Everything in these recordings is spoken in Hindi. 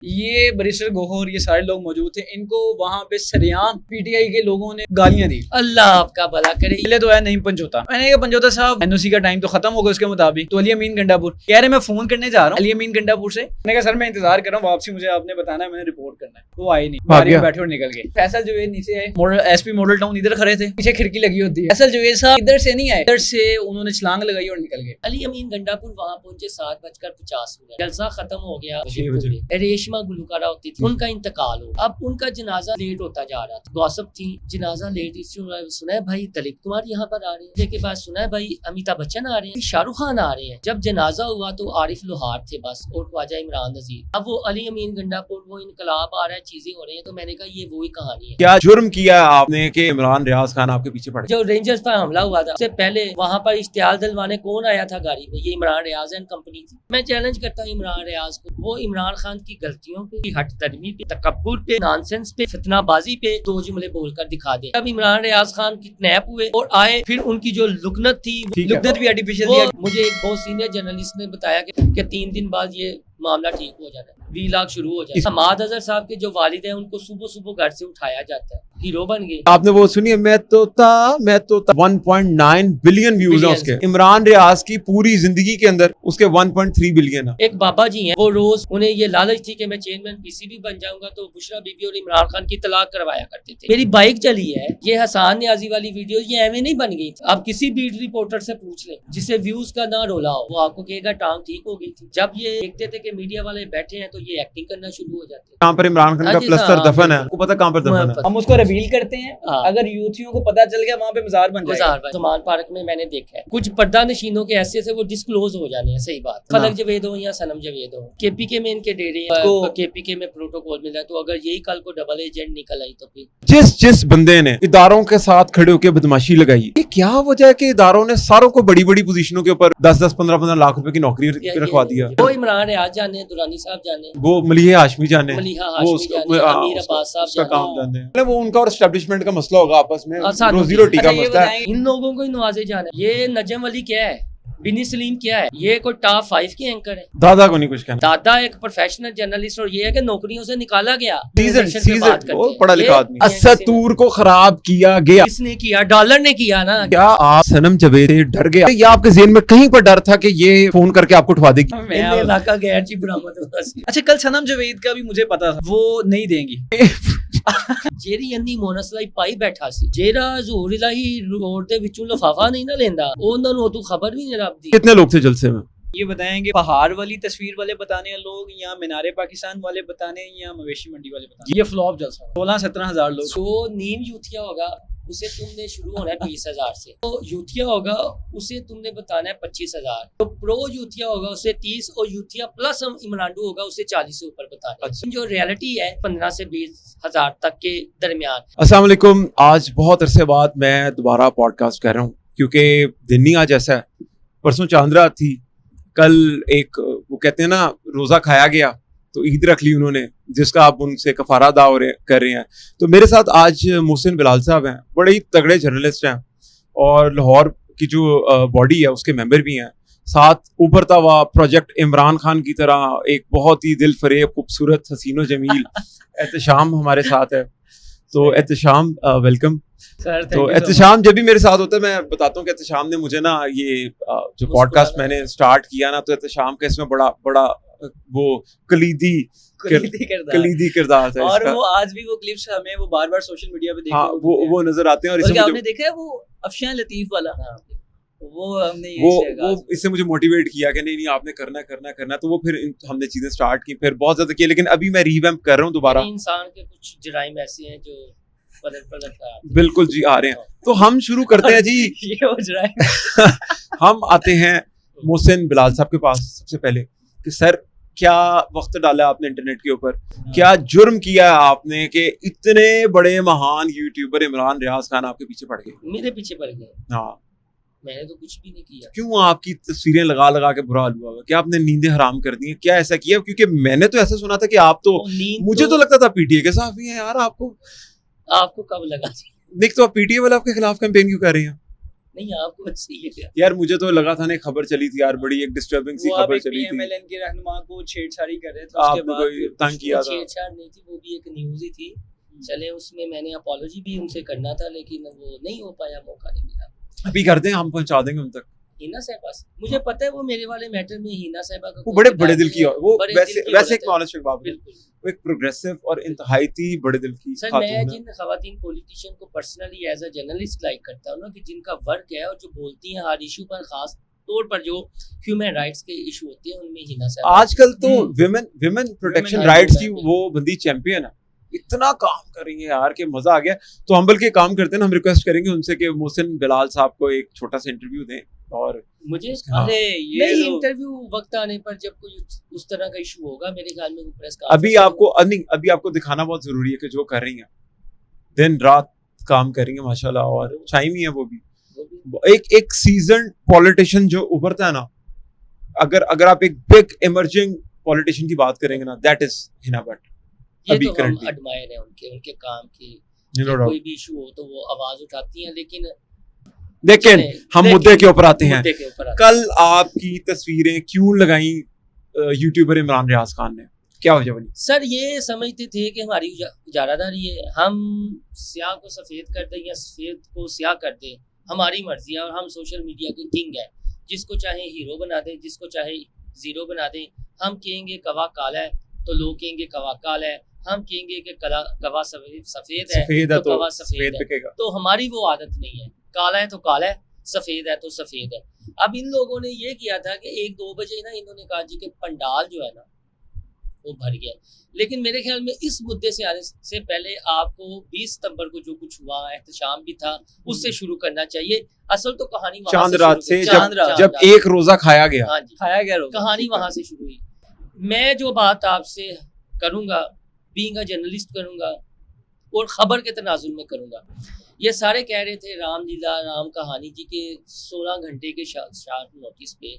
ये बैरिस्टर गोहर, ये सारे लोग मौजूद थे। इनको वहाँ पे सरेआम पीटीआई के लोगों ने गालियां दी। अल्लाह आपका भला करे। पहले तो है नहीं पंजोता, मैंने कहा पंजोता साहब एनओसी का टाइम तो खत्म होगा उसके मुताबिक। तो अली अमीन गंडापुर कह रहे मैं फोन करने जा रहा हूँ अली अमीन गंडापुर से। मैंने कहा सर मैं इंतजार कर रहा हूँ वापसी, मुझे आपने बताना है, मैंने रिपोर्ट करना है। वो आए नहीं, गाड़ी में बैठे और निकल गए। फैसल जुवेद नीचे आए, मॉडल एसपी मॉडल टाउन इधर खड़े थे, पीछे खिड़की लगी होती है। फैसल जुवेद साहब इधर से नहीं आए, इधर से उन्होंने छलांग लगाई और निकल गए। अली अमीन गंडापुर वहाँ पहुंचे 7:50 जलसा खत्म हो गया। 6 बजे रेशमा गुलकारा होती थी, उनका इंतकाल हो। अब उनका जनाजा लेट होता जा रहा था, गॉसिप थी जनाजा लेट। सुना है भाई दलीप कुमार यहाँ पर आ रहे हैं, के बाद सुना है भाई अमिताभ बच्चन आ रहे हैं, शाहरुख खान आ रहे हैं। जब जनाजा हुआ तो आरिफ लोहार थे बस और ख्वाजा इमरान नजीर। अब वो अली अमीन गंडापुर वो इनकलाब आ रहा है, चीजें हो रही है। तो मैंने कहा ये वही कहानी है। क्या जुर्म किया आपने कि इमरान रियाज खान आपके पीछे पड़ गए? जो रेंजर्स पर हमला हुआ था उससे पहले वहाँ पर इश्तियाल दिलवाने कौन आया था गाड़ी में? ये इमरान रियाज एंड कंपनी थी। मैं चैलेंज करता हूँ इमरान रियाज को, वो इमरान खान की गलतियों पे, हट दर्मी पे, तकब्बुर पे, नॉनसेंस पे, फितनाबाजी पे 2 जुमले बोलकर दिखा दे। अब इमरान रियाज खान किडनैप हुए और आए, फिर उनकी जो लुकनत थी, लुकनत भी आर्टिफिशियल। मुझे एक बहुत सीनियर जर्नलिस्ट ने बताया कि 3 दिन बाद ये मामला ठीक हो जाता है, व्लॉग शुरू हो जाता है। हमाद अजहर साहब के जो वालिद हैं उनको सुबह सुबह घर से उठाया जाता है, हीरो बन गए। आपने वो सुनी है मैं तो था 1.9 बिलियन व्यूज हैं उसके। इमरान रियाज की पूरी जिंदगी के अंदर उसके 1.3 बिलियन है। एक बाबा जी हैं, वो रोज उन्हें ये लालच थी कि मैं चेयरमैन पीसीबी बन जाऊंगा तो बुशरा बीबी और इमरान खान की तलाक करवाया करते थे। मेरी बाइक चली है, ये हसान न्याजी वाली वीडियो ये एवं नहीं बन गई थी। आप किसी बीट रिपोर्टर से पूछ लें जिसे व्यूज का ना रोला हो, वो आपको कहेगा टांग ठीक हो गई थी। जब ये देखते थे कि मीडिया वाले बैठे हैं तो ये एक्टिंग करना शुरू हो जाते हैं। कहाँ पर इमरान खान का प्लस्तर दफन है, आपको पता कहाँ पर दफन है? हम उसको रिवील करते हैं, अगर यूथियों को पता चल गया वहाँ पे मजार बन जाएगा। समान पार्क में मैंने देखा है कुछ पर्दा नशीनों के ऐसे से वो डिस्क्लोज हो जाने हैं। सही बात, फलक जवेद हो या सनम जवेद हो, केपीके में इनके डेरे केपीके में प्रोटोकॉल मिला। तो अगर यही कल को डबल एजेंट निकल आई तो फिर जिस बंदे ने इदारों के साथ खड़े होकर बदमाशी लगाई, ये क्या वजह है कि इदारों ने सारों को बड़ी बड़ी पोजीशनों के ऊपर 10-10, 15-15 लाख रुपए की नौकरी रखवा दिया? वो इमरान रियाज जाने, दुरानी साहब जाने, वो मलिहा हाशमी जाने, वो अमीर अब्बास साहब काम जाने। वो उनका और एस्टेब्लिशमेंट का मसला होगा आपस में, रोजी रोटी का मसला है। इन लोगों को नवाजे जाना। ये नजम अली क्या है, बिनी सलीम क्या है, ये कोई टॉप 5 के एंकर है। दादा को नहीं कुछ कहना। दादा एक प्रोफेशनल जर्नलिस्ट और ये है कि नौकरियों से निकाला गया। पढ़ा लिखा आदमी। असद तूर को खराब किया गया, किसने किया? डॉलर ने किया ना। क्या आप सनम जवेद से डर गए या आपके जेहन में कहीं पर डर था कि ये फोन करके आपको उठवा देगी? इलाका गैर जी बरामद होता सी। अच्छा कल सनम जवेद का भी मुझे पता था वो नहीं देंगी। जेरी अन्नी मोनसलाई पाई बैठा सी, जेरा ज़ोर इलाही रोड दे विचों लफाफा नहीं ना लेंदा, ओनां नूं तू खबर भी नहीं रबदी। कितने लोग थे जलसे में? ये बताएंगे पहाड़ वाली तस्वीर वाले बताने लोग, या मीनारे पाकिस्तान वाले बताने, या मवेशी मंडी वाले बताने। ये फ्लॉप जलसा 16-17 हजार लोग। तो नीम यूथिया होगा उसे तुमने शुरू होना है 20,000 से, तो यूथिया होगा उसे तुमने बताना है 25,000, तो प्रो यूथिया होगा उसे 30, और यूथिया प्लस इमरानडू होगा उसे 40 से ऊपर बताना है। जो रियलिटी है 15 से 20,000 तक के दरमियान। अस्सलाम वालेकुम, आज बहुत अरसे बाद मैं दोबारा पॉडकास्ट कर रहा हूँ क्योंकि दिन ही आज ऐसा है। परसों चांद्रा थी, कल एक वो कहते हैं ना रोजा खाया गया तो ईद रख ली उन्होंने, जिसका आप उनसे कफारा अदा कर रहे हैं। तो मेरे साथ आज मोहसिन बिलाल साहब हैं, बड़े ही तगड़े जर्नलिस्ट हैं और लाहौर की जो बॉडी है उसके मेंबर भी हैं। साथ उभरता हुआ प्रोजेक्ट इमरान खान की तरह एक बहुत ही दिल फरेब खूबसूरत हसीनो जमील एहतशाम हमारे साथ है। तो एहतशाम वेलकम। तो एहतशाम जब भी मेरे साथ होता है मैं बताता हूँ कि एहतशाम ने मुझे ना ये जो पॉडकास्ट मैंने स्टार्ट किया ना, तो एहतशाम का इसमें बड़ा वो कलीदी किरदार था। और वो आज भी वो क्लिप्स हमें वो बार-बार सोशल मीडिया पे हाँ, वो नजर आते हैं। और आपने देखा है वो अफशान लतीफ वाला, वो हमने वो इससे मुझे मोटिवेट किया कि नहीं आपने करना। तो वो फिर हमने चीजें स्टार्ट की, फिर बहुत ज्यादा किया, लेकिन अभी मैं रीवैम्प कर रहा हूँ दोबारा। इंसान के कुछ जराइम ऐसे हैं जो बिल्कुल जी आ रहे हैं। तो हम शुरू करते हैं जी। ये हो जाए हम आते हैं मोहसिन बिलाल साहब के पास सबसे पहले कि सर क्या वक्त डाला आपने इंटरनेट के ऊपर, क्या जुर्म किया आपने कि इतने बड़े महान यूट्यूबर इमरान रियाज खान आपके पीछे पड़ गए? मेरे पीछे पड़ गए? हाँ, मैंने तो कुछ भी नहीं किया। क्यों आपकी तस्वीरें लगा के बुरा हाल हुआ? क्या आपने नींदें हराम कर दी हैं? क्या ऐसा किया? क्योंकि मैंने तो ऐसा सुना था कि आप तो मुझे तो लगता था पीटीए के साथ भी हैं यार। आपको कब लगा? देख, तो आप पीटीए वाले आपके खिलाफ कैंपेन क्यों कर रहे हैं? नहीं आपको अच्छी है यार मुझे तो लगा था ना, खबर चली थी यार, बड़ी एक डिस्टर्बिंग सी वो आप खबर एक चली थी, PMLN के रहनुमा को छेड़छाड़ी कर रहे थे, उसके आपने बाद कोई तंग किया था। छेड़छाड़ नहीं थी, वो भी एक न्यूज ही थी। चले उसमें मैंने अपोलॉजी भी उनसे करना था लेकिन वो नहीं हो पाया, मौका नहीं मिला। अभी कर दें, हम पहुंचा देंगे उन तक। हिना साहिबा मुझे पता है वो मेरे वाले मैटर में हिना साहिबा का वो बड़े बड़े दिल की, वो बड़े दिल वैसे की वैसे एक औरत है। नॉलेज के बाबू, बिल्कुल वो एक प्रोग्रेसिव और इंतहाई बड़े दिल की सर, खातून मैं है। जिन खवातीन पॉलिटिशियन को personally as a journalist like करता हूँ ना, कि जिनका वर्क है और जो बोलती हैं हर इशू पर, खास तौर पर जो ह्यूमन राइट्स के इशू होते हैं, उनमें हिना साहिबा। आजकल तो विमेन प्रोटेक्शन Women राइट्स की rights वो बंदी चैंपियन है, इतना काम कर रही है यार कि मजा आ गया। तो हम बल्कि काम करते हैं ना, हम रिक्वेस्ट करेंगे उनसे कि मोहसिन बिलाल साहब को एक छोटा सा इंटरव्यू दें। और मुझे हाँ। अरे ये नहीं, तो- इंटरव्यू वक्त आने पर जब कोई उस तरह का इशू होगा, मेरे ख्याल में वो प्रेस अभी आपको नहीं, अभी आपको दिखाना बहुत जरूरी है कि जो कर रही हैं दिन रात काम कर रही हैं माशाल्लाह, और टाइम ही है वो भी। एक सीजन पॉलिटिशियन जो उभरता है ना, अगर आप एक बिग इमर्जिंग पॉलिटिशियन की बात करेंगे ना, दैट इज हिना भट्ट। ये अभी तो हम currently। एडमायर हैं उनके काम की। You know, कोई भी इशू हो तो वो आवाज उठाती हैं, लेकिन लेकिन हम मुद्दे के ऊपर आते हैं। मुद्दे के ऊपर आते कल आपकी तस्वीरें क्यों लगाई यूट्यूबर इमरान रियाज खान ने, क्या वजह बनी? सर, ये समझते थे कि हमारी इजारादारी है, हम स्याह को सफ़ेद कर दें या सफ़ेद को स्याह कर दें, हमारी मर्जी है, और हम सोशल मीडिया के किंग हैं। जिसको चाहे हीरो बना दें, जिसको चाहे जीरो बना दें। हम कहेंगे कवा काला है तो लोग कहेंगे कवा काला है, हम कहेंगे कि कवा सफ़ेद है तो कवा सफ़ेद है। बिकेगा। तो हमारी वो आदत नहीं है, काला है तो काला है, सफ़ेद है तो सफ़ेद है। अब इन लोगों ने ये किया था कि 1-2 बजे ना इन्होंने कहा जी कि पंडाल जो है ना वो भर गया। लेकिन मेरे ख्याल में इस मुद्दे से आने से पहले आपको 20 सितंबर को जो कुछ हुआ, एहतशाम भी था, उससे शुरू करना चाहिए। असल तो कहानी वहाँ चांद से रात शुरू से हुई। चांद रात। जब एक रोजा खाया गया। हाँ जी, खाया गया रोज़। कहानी वहाँ से शुरू हुई। मैं जो बात आपसे करूँगा, बीइंग अ जर्नलिस्ट करूँगा और ख़बर के तनाजुर में करूँगा। ये सारे कह रहे थे रामलीला राम कहानी जी के 16 घंटे के शार्ट नोटिस पे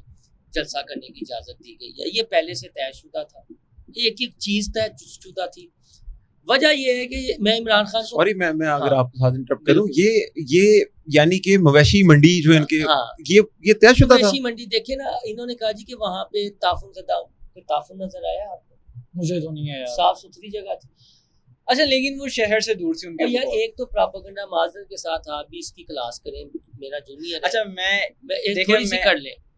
जलसा करने की इजाज़त दी गई है। ये पहले से तयशुदा था, एक एक चीज़ तयशुदा थी। वजह ये है कि मैं इमरान खान को, सॉरी, मैं अगर हाँ, आपके साथ इंटरप्ट करूं, ये यानी कि मवेशी मंडी जो इनके, हाँ, ये तयशुदा था। मवेशी मंडी देखे ना, इन्होंने कहा जी कि वहाँ पे ताफुन नजर आया आपको? मुझे तो नहीं है यार। साफ सुथरी जगह थी। अच्छा, लेकिन वो शहर से दूर थी उनके। और यार एक तो प्रोपेगेंडा माजर के साथ आप भी इसकी क्लास करें, मेरा जूनियर अच्छा, मैं एक देखिए, थोड़ी सी मैं- कर ले।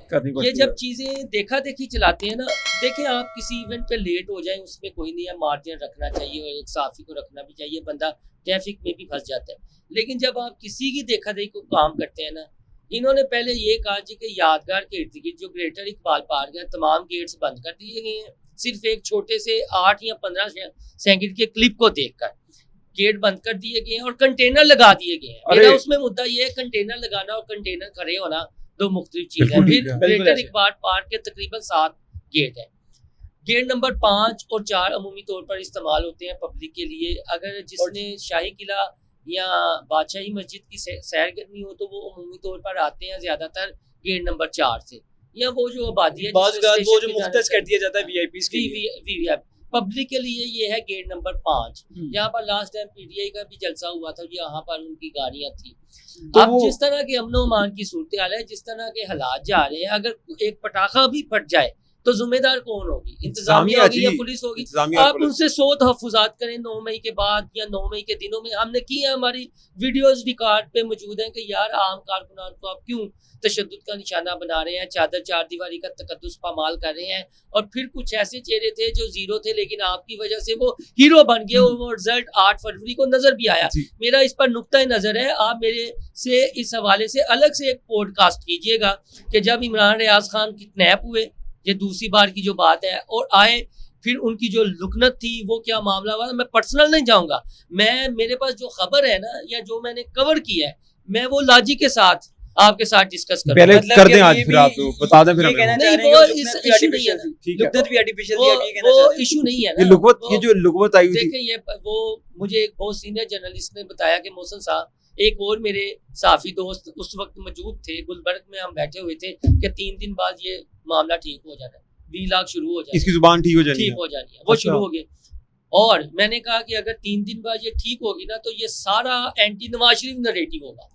करनी ये पड़ती जब है। चीजें देखा देखी चलाते हैं ना, देखें आप किसी इवेंट पे लेट हो जाए उसमें कोई नहीं है, मार्जिन रखना चाहिए और एक साफी को रखना भी चाहिए, बंदा ट्रैफिक में भी फंस जाता है। लेकिन जब आप किसी की देखा देखी को काम करते हैं ना, इन्होंने पहले ये कहा जी कि यादगार के इर्द गिर्द जो ग्रेटर इकबाल पार्क है, तमाम गेट्स बंद कर दिए गए हैं। सिर्फ एक छोटे से 8 या 15 सेकंड के क्लिप को देखकर गेट बंद कर दिए गए हैं और कंटेनर लगा दिए गए हैं। मेरा उसमें मुद्दा ये है, कंटेनर लगाना और कंटेनर खड़े होना दो मुख्तलिफ चीज है। बिल्कुल फिर ठीक है। बिल्कुल ग्रेटर ऐसे। इकबाल पार्क के तकरीबन 7 गेट है। गेट नंबर 5 और 4 अमूमी तौर पर इस्तेमाल होते हैं पब्लिक के लिए। अगर जिसने शाही किला या बादशाही मस्जिद की सैर करनी हो तो वो अमूमी तौर पर आते हैं ज्यादातर गेट नंबर 4 से, या वो जो आबादी है वो जो मुख्तस कर दिया जाता है VIPs के लिए। वीवीआईपी पब्लिक के लिए ये है गेट नंबर 5। यहाँ पर लास्ट टाइम PTI का भी जलसा हुआ था, यहाँ पर उनकी गाड़ियां थी। तो अब जिस तरह के अमन अमान की सूरत हाल है, जिस तरह के हालात जा रहे हैं, अगर एक पटाखा भी फट जाए तो जिम्मेदार कौन होगी? इंतजामिया होगी या पुलिस होगी? आप उनसे 100 तहफ़्फ़ुज़ात करें 9 मई के बाद या 9 मई के दिनों में। हमने की है, हमारी वीडियोस रिकॉर्ड पे मौजूद हैं कि यार आम कारकुनान को आप क्यों तशद्दुद का निशाना बना रहे हैं, चादर चारदीवारी का तकद्दुस पामाल कर रहे हैं। और फिर कुछ ऐसे चेहरे थे जो जीरो थे, लेकिन आपकी वजह से वो हीरो बन गए और वो रिजल्ट 8 फरवरी को नजर भी आया। मेरा इस पर नुक्ता नजर है, आप मेरे से इस हवाले से अलग से एक पॉडकास्ट कीजिएगा कि जब इमरान रियाज खान किडनैप हुए, ये दूसरी बार की जो बात है, और आए फिर उनकी जो लुकनत थी वो क्या मामला हुआ। मैं पर्सनल नहीं जाऊंगा, मेरे पास जो खबर है ना या जो मैंने कवर किया है, मैं वो लाजी के साथ आपके साथ डिस्कस करूंगा। पहले मतलब कर कि दें आज, ये फिर भी- आप बता दें फिर ये हमें। कहना नहीं, चाह रहे हैं वो कि इस लुकनत भी issue नहीं है artificial ना। थी। ठीक है। लुकनत भी artificial थी, वो आप ये कहना चाह रहे हैं। इशू नहीं है ये ना। लुकवत, वो- ये जो लुकवत आई हुई थी, देखें, ये वो मुझे एक बहुत सीनियर जर्नलिस्ट ने बताया कि मोहसिन साहब, एक और मेरे साफी दोस्त उस वक्त मौजूद थे, गुलबर्ग में हम बैठे हुए थे कि 3 दिन बाद ये मामला ठीक हो जाना है, व्लॉग शुरू हो जाए, इसकी जुबान ठीक हो जानी ठीक है। हो जानी है। वो अच्छा। शुरू हो गए और मैंने कहा कि अगर 3 दिन बाद ये ठीक होगी ना तो ये सारा एंटी नवाज शरीफ नरेटिव होगा।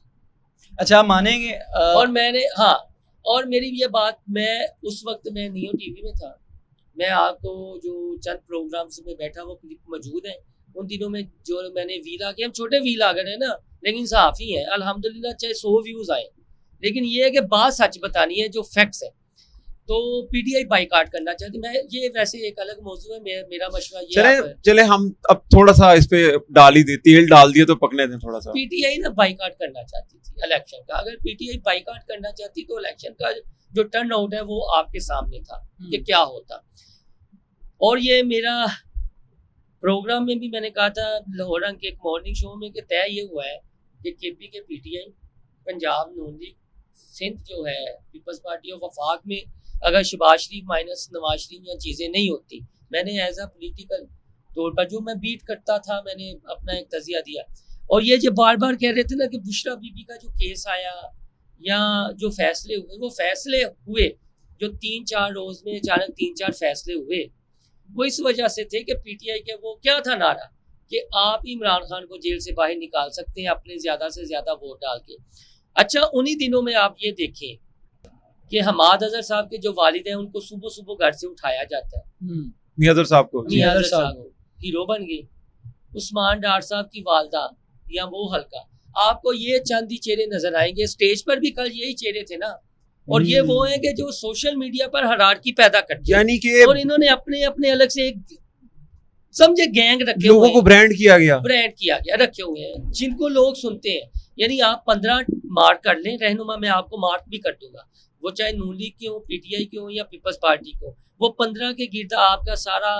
अच्छा आप मानेंगे और मैंने हाँ, और मेरी ये बात, मैं उस वक्त मैं नियो टीवी में था, मैं आपको जो चंद प्रोग्राम्स में बैठा वो क्लिप मौजूद है उन दिनों में, जो मैंने वीला के, हम छोटे वीलागर हैं ना लेकिन सहाफ़ी हैं अल्हम्दुलिल्लाह, चाहे 100 व्यूज़ आए, लेकिन ये है कि बात सच बतानी है जो फैक्ट्स है। तो पीटीआई बाइकाट करना चाहती, मैं ये वैसे एक अलग मौजू है, मेरा मशवरा ये चले हम अब थोड़ा सा इस पे डाल ही दे, तेल डाल दिए तो पकने दें थोड़ा सा। पीटीआई ना बाइकाट करना चाहती थी इलेक्शन का, अगर पीटीआई बाइकाट करना चाहती तो इलेक्शन का जो टर्न आउट है वो आपके सामने था कि क्या होता। और ये मेरा प्रोग्राम में भी मैंने कहा था लाहौर के एक मॉर्निंग शो में कि तय ये हुआ है कि केपी के पीटीआई, पंजाब नून लीग, सिंध जो है पीपल्स पार्टी ऑफ वफाक में अगर शहबाज शरीफ माइनस नवाज शरीफ या चीज़ें नहीं होती, मैंने एज अ पोलिटिकल तौर पर जो मैं बीट करता था मैंने अपना एक तजिया दिया। और ये जो बार बार कह रहे थे ना कि बुशरा बीबी का जो केस आया या जो फैसले हुए, वो फैसले हुए जो 3-4 रोज़ में अचानक 3-4 फैसले हुए, वो इस वजह से थे कि पीटीआई के वो क्या था नारा कि आप इमरान खान को जेल से बाहर निकाल सकते हैं अपने ज़्यादा से ज़्यादा वोट डाल के। अच्छा, उन्हीं दिनों में आप ये देखें कि हमाद अजहर साहब के जो वालिद हैं उनको सुबह सुबह घर से उठाया जाता है, मियादर साहब को हीरो बन गए, उस्मान डार साहब की वालदा या वो हल्का, आपको ये चंद ही चेहरे नजर आएंगे। स्टेज पर भी कल यही चेहरे थे ना, और ये वो हैं कि जो सोशल मीडिया पर हरारकी पैदा करते हैं, यानी कि और इन्होंने अपने अपने अलग से एक समझे गैंग रखे, लोगों को ब्रांड किया गया रखे हुए हैं जिनको लोग सुनते हैं। यानी आप 15 मार्क कर लें रहनुमा, मैं आपको मार्क भी कर दूंगा, वो चाहे नून लीग की हो, पीटीआई की हो या पीपल्स पार्टी को, वो 15 के गिर्द आपका सारा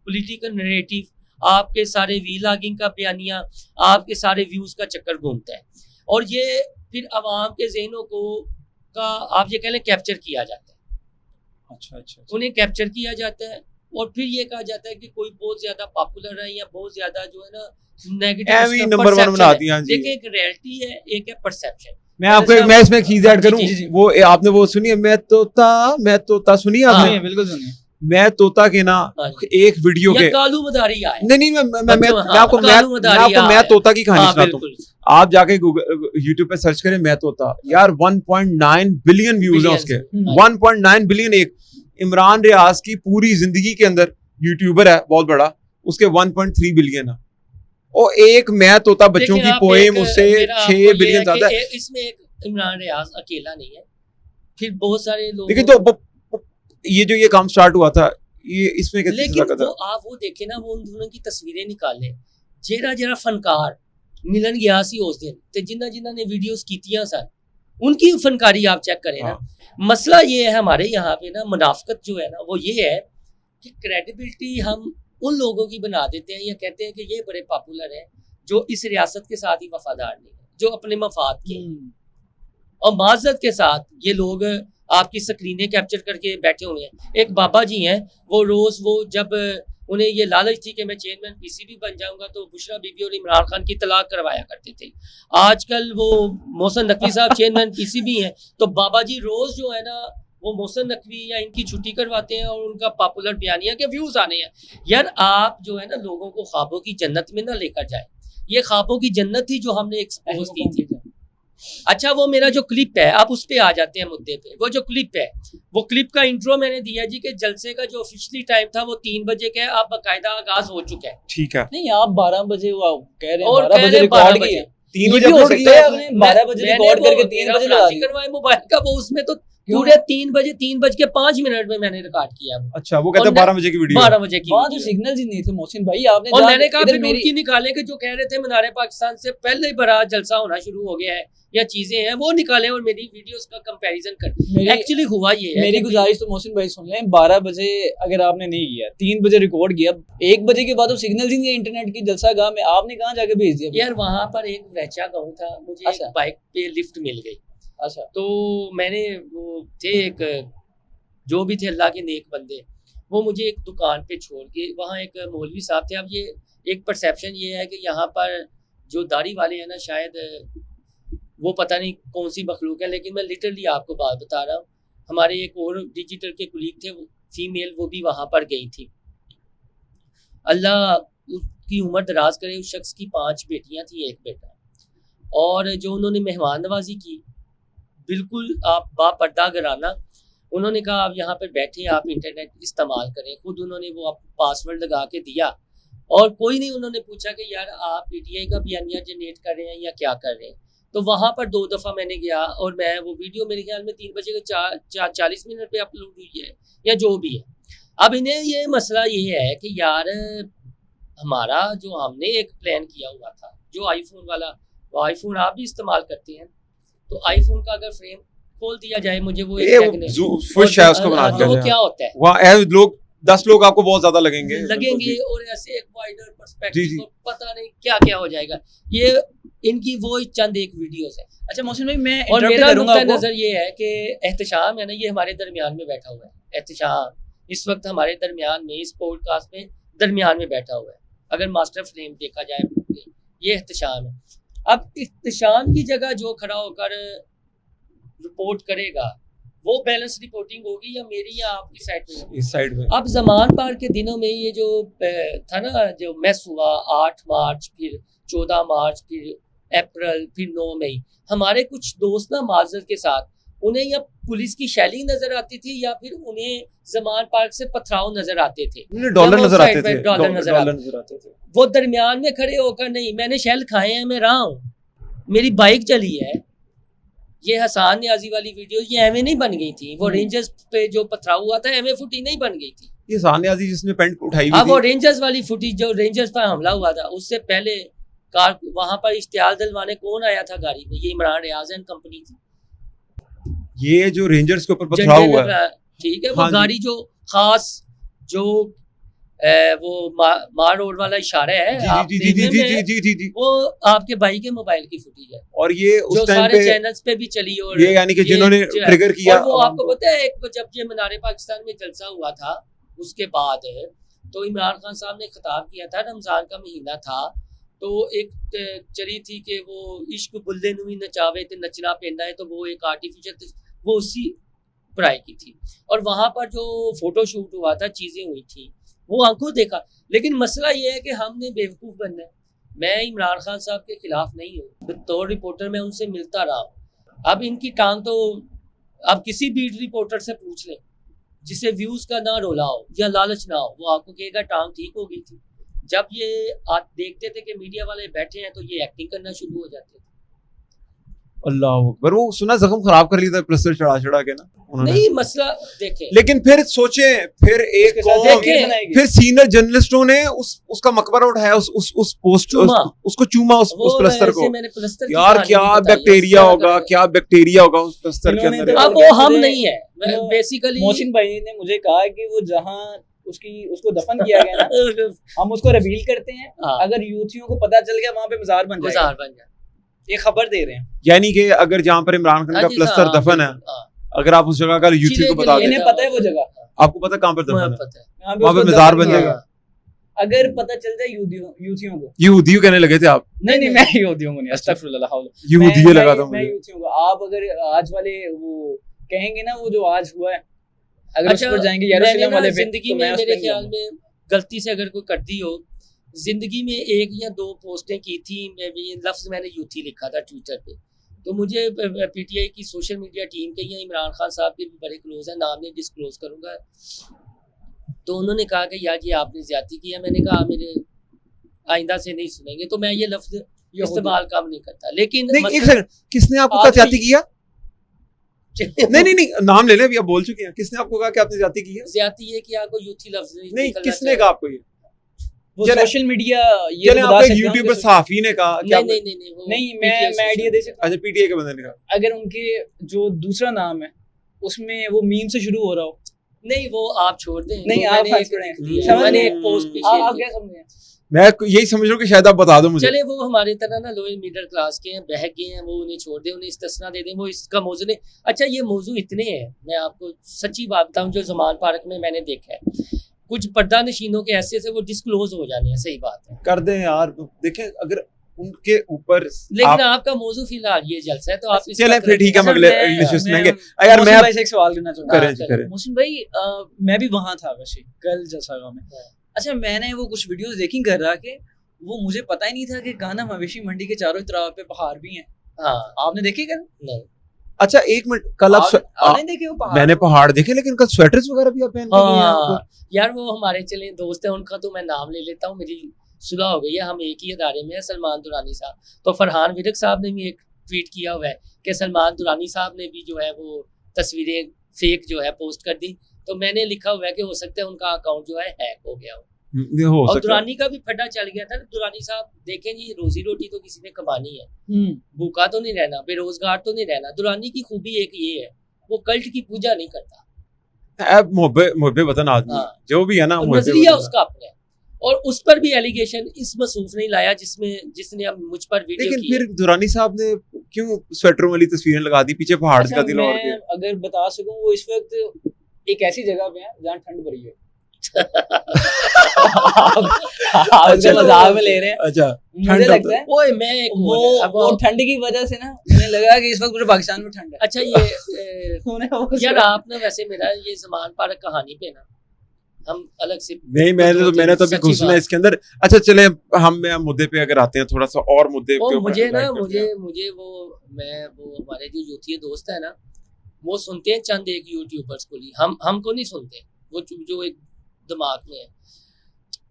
पॉलिटिकल नैरेटिव, आपके सारे वीलॉगिंग का बयानिया, आपके सारे व्यूज़ का चक्कर घूमता है, और ये फिर अवाम के जहनों को का आप ये कह लें कैप्चर किया जाता है। अच्छा। उन्हें कैप्चर किया जाता है और फिर ये कहा जाता है कि कोई बहुत ज्यादा पॉपुलर है या बहुत ज्यादा जो है ना नेगेटिव नंबर 1 बना दिया। देखिए, एक रियलिटी है, एक है परसेप्शन। मैं इसमें एक चीज ऐड करूं, वो आपने वो सुनी है मैं तोता सुनी है आपने? बिल्कुल सुनिए। मैं तोता के ना एक वीडियो के कालू मदारी आए, नहीं मैं आपको मैं तोता की कहानी सुनाता हूँ, आप जाके गूगल यूट्यूब पे सर्च करें मैं तोता, यार 1.9 बिलियन व्यूज हैं उसके, 1.9 बिलियन। एक इमरान रियाज की पूरी जिंदगी के अंदर यूट्यूबर है बहुत बड़ा, उसके 1.3 बिलियन है, और एक मैं तोता बच्चों की पोएम उससे 6 बिलियन ज्यादा है। इसमें एक इमरान रियाज अकेला नहीं है, फिर बहुत सारे लोग, लेकिन तो ये जो ये काम स्टार्ट हुआ था ये इसमें लेकिन वो आप वो देखे ना, वो उन दोनों की तस्वीरें निकाले, जेरा फनकार मिलन गया सी उस दिन ते जिन्ना ने वीडियोस कीतियां सन, उनकी फनकारी आप चेक करें ना। मसला ये है हमारे यहाँ पे ना, मुनाफकत जो है ना वो ये है कि क्रेडिबिलिटी हम उन लोगों की बना देते हैं या कहते हैं कि ये बड़े पॉपुलर हैं जो इस रियासत के साथ ही वफादार नहीं है, जो अपने मफाद के, और माजरत के साथ ये लोग आपकी स्क्रीनें कैप्चर करके बैठे हुए हैं। एक बाबा जी हैं, वो रोज वो जब उन्हें ये लालच थी कि मैं चेयरमैन पीसीबी बन जाऊंगा तो बुशरा बीबी और इमरान खान की तलाक करवाया करते थे। आजकल वो मोहसिन नकवी साहब चेयरमैन पीसीबी हैं, तो बाबा जी रोज जो है ना वो मोहसिन नकवी या इनकी छुट्टी करवाते हैं और उनका पॉपुलर बयानिया के व्यूज आने हैं। यार आप जो है ना लोगों को ख्वाबों की जन्नत में ना लेकर जाए, ये ख्वाबों की जन्नत थी जो हमने एक्सपोज की थी। अच्छा, वो मेरा जो क्लिप है, आप उस पे आ जाते हैं मुद्दे पे। वो जो क्लिप है, वो क्लिप का इंट्रो मैंने दिया जी कि जलसे का जो ऑफिशियली टाइम था वो 3 बजे का है, अब बाकायदा आगाज हो चुका है। ठीक है, नहीं आप 12 बजे कह रहे हैं, और 12 बजे रिकॉर्ड किया, 3 बजे अपलोड किया आपने, 12 बजे रिकॉर्ड करके 3 बजे लगा दिया करवाए मोबाइल का, वो उसमें तो पूरे 3:05 में मैंने रिकॉर्ड किया। अच्छा, वो कहते हैं 12 बजे की वीडियो, 12 बजे की वहाँ तो सिग्नल ही नहीं थे मोहसिन भाई, आपने और मैंने कहा फिर उनकी निकाले कि जो कह रहे थे मीनारे पाकिस्तान से पहले ही बड़ा जलसा होना शुरू हो गया है या चीजें हैं, वो निकाले और मेरी वीडियोस का कंपैरिजन कर। एक्चुअली हुआ ये है, मेरी गुजारिश तो मोहसिन भाई सुन लें, 12 बजे अगर आपने नहीं किया, 3 बजे रिकॉर्ड किया, 1 बजे के बाद तो सिग्नल ही नहीं है इंटरनेट की जलसा गाह में, आपने कहाँ जाके भेज दिया? यार वहाँ पर एक वैचा गाँव था, मुझे एक बाइक पे लिफ्ट मिल गई। अच्छा, तो मैंने वो थे एक जो भी थे अल्लाह के नेक बंदे, वो मुझे एक दुकान पे छोड़ के, वहाँ एक मौलवी साहब थे। अब ये एक परसेप्शन ये है कि यहाँ पर जो दाढ़ी वाले हैं ना, शायद वो पता नहीं कौन सी मखलूक है, लेकिन मैं लिटरली आपको बात बता रहा हूँ। हमारे एक और डिजिटल के कुलीग थे फीमेल, वो भी वहाँ पर गई थी। अल्लाह उसकी उम्र दराज करे। उस शख्स की 5 बेटियाँ थी, 1 बेटा, और जो उन्होंने मेहमान नवाजी की बिल्कुल आप बापर्दा घराना। उन्होंने कहा आप यहाँ पे बैठे, आप इंटरनेट इस्तेमाल करें। खुद उन्होंने वो पासवर्ड लगा के दिया और कोई नहीं उन्होंने पूछा कि यार आप पीटीआई का बयानिया जनरेट कर रहे हैं या क्या कर रहे हैं। तो वहाँ पर 2 दफ़ा मैंने गया और मैं वो वीडियो मेरे ख्याल में 3 बजे के 40 मिनट पे अपलोड हुई है या जो भी है। अब इन्हें ये मसला ये है कि यार हमारा जो हमने एक प्लान किया हुआ था, जो आईफोन वाला, वो आईफोन आप भी इस्तेमाल करते हैं, तो आईफोन का अगर फ्रेम खोल दिया जाए, मुझे वो फिश है उसको बना तो वो क्या होता है, वहाँ लोग 10 लोग आपको बहुत ज्यादा लगेंगे और ऐसे एक वाइडर पर्सपेक्टिव पता नहीं क्या क्या हो जाएगा। ये इनकी वो चंद एक वीडियोस है। अच्छा मोहसिन भाई, मैं और मेरा नुक्ता नजर ये है कि एहतशाम है ना, ये हमारे दरमियान में बैठा हुआ है। एहतशाम इस वक्त हमारे दरमियान में, इस पॉडकास्ट में दरमियान में बैठा हुआ है। अगर मास्टर फ्रेम देखा जाए, ये एहतशाम है। अब एहतशाम की जगह जो खड़ा होकर रिपोर्ट करेगा, वो बैलेंस रिपोर्टिंग होगी या मेरी या आपकी साइड में? इस साइड में। अब जमान पार के दिनों में ये जो था ना, जो मैस हुआ 8 मार्च, फिर 14 मार्च, फिर अप्रैल, फिर 9 मई, हमारे कुछ दोस्त ना माजरत के साथ, उन्हें या पुलिस की शैलिंग नजर आती थी या फिर उन्हें जमान पार्क से पथराव नजर आते थे, डॉलर नजर आते थे, डॉलर नजर आते थे। वो दरमियान में खड़े होकर, नहीं मैंने शेल खाए हैं, मैं रहा हूँ, मेरी बाइक चली है। ये हसान न्याजी वाली वीडियो ये एमए नहीं बन गई थी, वो रेंजर्स पे जो पथराव हुआ था एमए फुटी नहीं बन गई थी। ये हसान न्याजी जिसने पेंट उठाई हुई थी, वो रेंजर्स वाली फुटेज, जो रेंजर्स पर हमला हुआ था, उससे पहले कार वहां पर इश्तियाल दिलवाने कौन आया था गाड़ी में? ये इमरान रियाज एंड कंपनी थी। ये जो रेंजर्स के ऊपर पथराव हुआ है, ठीक है, वो गाड़ी जो खास जो वो मार रोड वाला इशारा है, जी, वो आपके भाई के मोबाइल की फुटेज है और ये उस जो टाइम सारे पे चैनल्स पे भी चली। और ये यानी कि जिन्होंने ट्रिगर किया, और वो आपको पता है, एक जब ये मीनार पाकिस्तान में जलसा हुआ था, उसके बाद तो इमरान खान साहब ने खिताब किया था, रमजान का महीना था, तो एक चली थी कि वो इश्क बुल्ले नू ही नचावे ते नचना पेंदा है, तो वो एक आर्टिफिशियल, वो उसी पढ़ाई की थी। और वहाँ पर जो फोटो शूट हुआ था, चीज़ें हुई थी, वो आंखों देखा। लेकिन मसला ये है कि हमने बेवकूफ़ बनना है। मैं इमरान खान साहब के खिलाफ नहीं हूँ, तो रिपोर्टर मैं उनसे मिलता रहा हूँ। अब इनकी टांग तो आप किसी भी रिपोर्टर से पूछ लें जिसे व्यूज़ का ना रोला हो या लालच ना हो, वो आपको कहेगा टांग ठीक हो गई थी। जब ये आप देखते थे कि मीडिया वाले बैठे हैं, तो ये एक्टिंग करना शुरू हो जाते थे। अल्लाह अकबर, वो सुना जख्म खराब कर लिया था प्लस्तर चढ़ा के ना उन्होंने। नहीं मसला देखें, लेकिन फिर सोचे, फिर एक फिर सीनियर जर्नलिस्टों ने उसका मकबरा उठाया, उस पोस्ट उसको चूमा, उस प्लस्तर को। यार क्या बैक्टीरिया होगा, क्या बैक्टीरिया होगा उस प्लस्तर के अंदर। अब वो हम नहीं है बेसिकली। मोहसिन भाई ने मुझे कहा कि वो जहाँ उसको दफन किया गया ना, हम उसको रिवील करते हैं, अगर यूथियों को पता चल गया वहाँ पे मजार बन जाएगा। ये खबर दे रहे हैं, यानी कि अगर जहाँ पर इमरान खान का प्लस्तर दफन है, अगर आप उस जगह का यूथी को बता दें, इन्हें पता है वो जगह, आपको पता है कहाँ पर दफन है, वहाँ पे मजार बन जाएगा। अगर पता चल जाए यूथियों को, यहूदियों कहने लगे थे आप? नहीं मैं यहूदियों को नहीं, अस्तगफिरुल्लाह, यहूदी लगा था मुझे। मैं यूथियों को, आप अगर आज वाले वो कहेंगे ना, वो जो आज हुआ है, अगर उस पर जाएंगे यरूशलेम वाले पे, जिंदगी में मेरे ख्याल में गलती से अगर कोई करती हो, जिंदगी में 1 या 2 पोस्टें की थी, लफ्ज़ मैंने यूथी लिखा था ट्विटर पे, तो मुझे पीटीआई की सोशल मीडिया टीम के या इमरान खान साहब के भी बड़े क्लोज हैं, नाम नहीं डिस्क्लोज करूंगा, तो उन्होंने कहा कि यार ये आपने ज्यादती की है। मैंने कहा मेरे आइंदा से नहीं सुनेंगे, तो मैं ये लफ्ज़ इस्तेमाल काम नहीं करता। लेकिन एक सेकंड, किसने आपको ज्यादती किया? नहीं नाम ले ले, अभी आप बोल चुके हैं। किसने आपको कहा कि आपने ज्यादती की है? ज्यादती ये कि आपको यूथी लफ्ज़ नहीं, किसने कहा आपको ये? वो सोशल मीडिया, ये आप एक यूट्यूबर सहाफी ने कहा? नहीं मैं आइडिया दे सकता हूं। अच्छा, पीटीआई के बंदे ने कहा अगर उनके जो दूसरा नाम है उसमें वो मीम से शुरू हो रहा हो, नहीं वो आप छोड़ दें। नहीं आप मैंने एक पोस्ट आप क्या समझे? मैं यही समझ रहा हूँ कि शायद आप बता दो मुझे। चले वो हमारे तरह ना लोअर मिडिल क्लास के हैं, बहक गए हैं, वो उन्हें छोड़ दे, उन्हें इस्तिस्ना दे दें, वो इसका मौजू नहीं। अच्छा ये मौजू इतने हैं, मैं आपको सच्ची बात बताऊं, जो जमान पार्क में मैंने देखा है, कुछ पर्दा नशीनों के ऐसे से वो डिस्क्लोज हो जाने हैं। सही बात है, कर दें यार। देखें अगर उनके ऊपर, लेकिन आपका मौजू फिलहाल ये जलसा है, तो आप चलें फिर ठीक है, हम अगले सुनेंगे। यार मैं भाई से एक सवाल करना चाहूंगा। करें मोहसिन भाई, मैं भी वहां था वैसे कल जलसा में। अच्छा, मैंने वो कुछ वीडियोस देखी कर रहा कि वो मुझे पता ही नहीं था कि गाना मवेशी मंडी के चारों तरफ पे पहाड़ भी हैं। हाँ, आपने देखे क्या? नहीं अच्छा एक मिनट, कल आप आपने देखे वो पहाड़? मैंने पहाड़ देखे, लेकिन कल स्वेटर्स वगैरह भी आप पहन के गए हैं आपको? हाँ यार, वो हमारे चले दोस्त हैं, उनका तो मैं नाम ले लेता हूँ, मेरी सुलह हो गई है, हम एक ही अदारे में है, सलमान दुरानी साहब। तो फरहान विरक साहब ने भी एक ट्वीट किया हुआ है कि सलमान दुरानी साहब ने भी जो है वो तस्वीरें फेक जो है पोस्ट कर दी। तो मैंने लिखा हुआ है कि हो सकता है उनका अकाउंट जो है हैक हो गया हो। ये हो और सकता है। दुरानी का भी फड्डा चल गया था। दुरानी साहब देखें जी, रोजी रोटी तो किसी ने कमानी है, भूखा तो नहीं रहना, बेरोजगार तो नहीं रहना। दुरानी की खूबी एक ये है, वो कल्ट की पूजा नहीं करता। अब मुहब्बे वतन आदमी हाँ। जो भी है ना, और मुहब्बे नजरिया वतन। उसका अपना है, और उस पर भी एलिगेशन इस मसूफ नहीं लाया जिसने अब मुझ पर वीडियो लेकिन की फिर दुरानी साहब ने क्यों स्वेटरों वाली तस्वीरें लगा दी पीछे पहाड़ अच्छा, का दिल और मैं अगर बता सकूं, वो इस वक्त एक ऐसी जगह पे है जहाँ ठंड भरी है। आप अच्छा, मजाक में ले रहे हैं। अच्छा मुझे ठंड लगता है ओए मैं एक वो ठंड की वजह से ना मुझे लगा कि इस वक्त पूरे पाकिस्तान में ठंड है। अच्छा ये उन्हें वो यार आपने वैसे मेरा ये ज़मान पार्क कहानी पे ना हम अलग से नहीं, मैंने तो अभी सच्ची घुसना है बात। इसके अंदर। अच्छा चले हम मुद्दे पे अगर आते हैं, थोड़ा सा और मुद्दे वो के ऊपर मुझे ना highlight करते हैं। मुझे वो हमारे जो यूथी दोस्त है ना, वो सुनते हैं चंद एक यूट्यूबर्स को ही, हमको नहीं सुनते, वो जो एक दिमाग में है।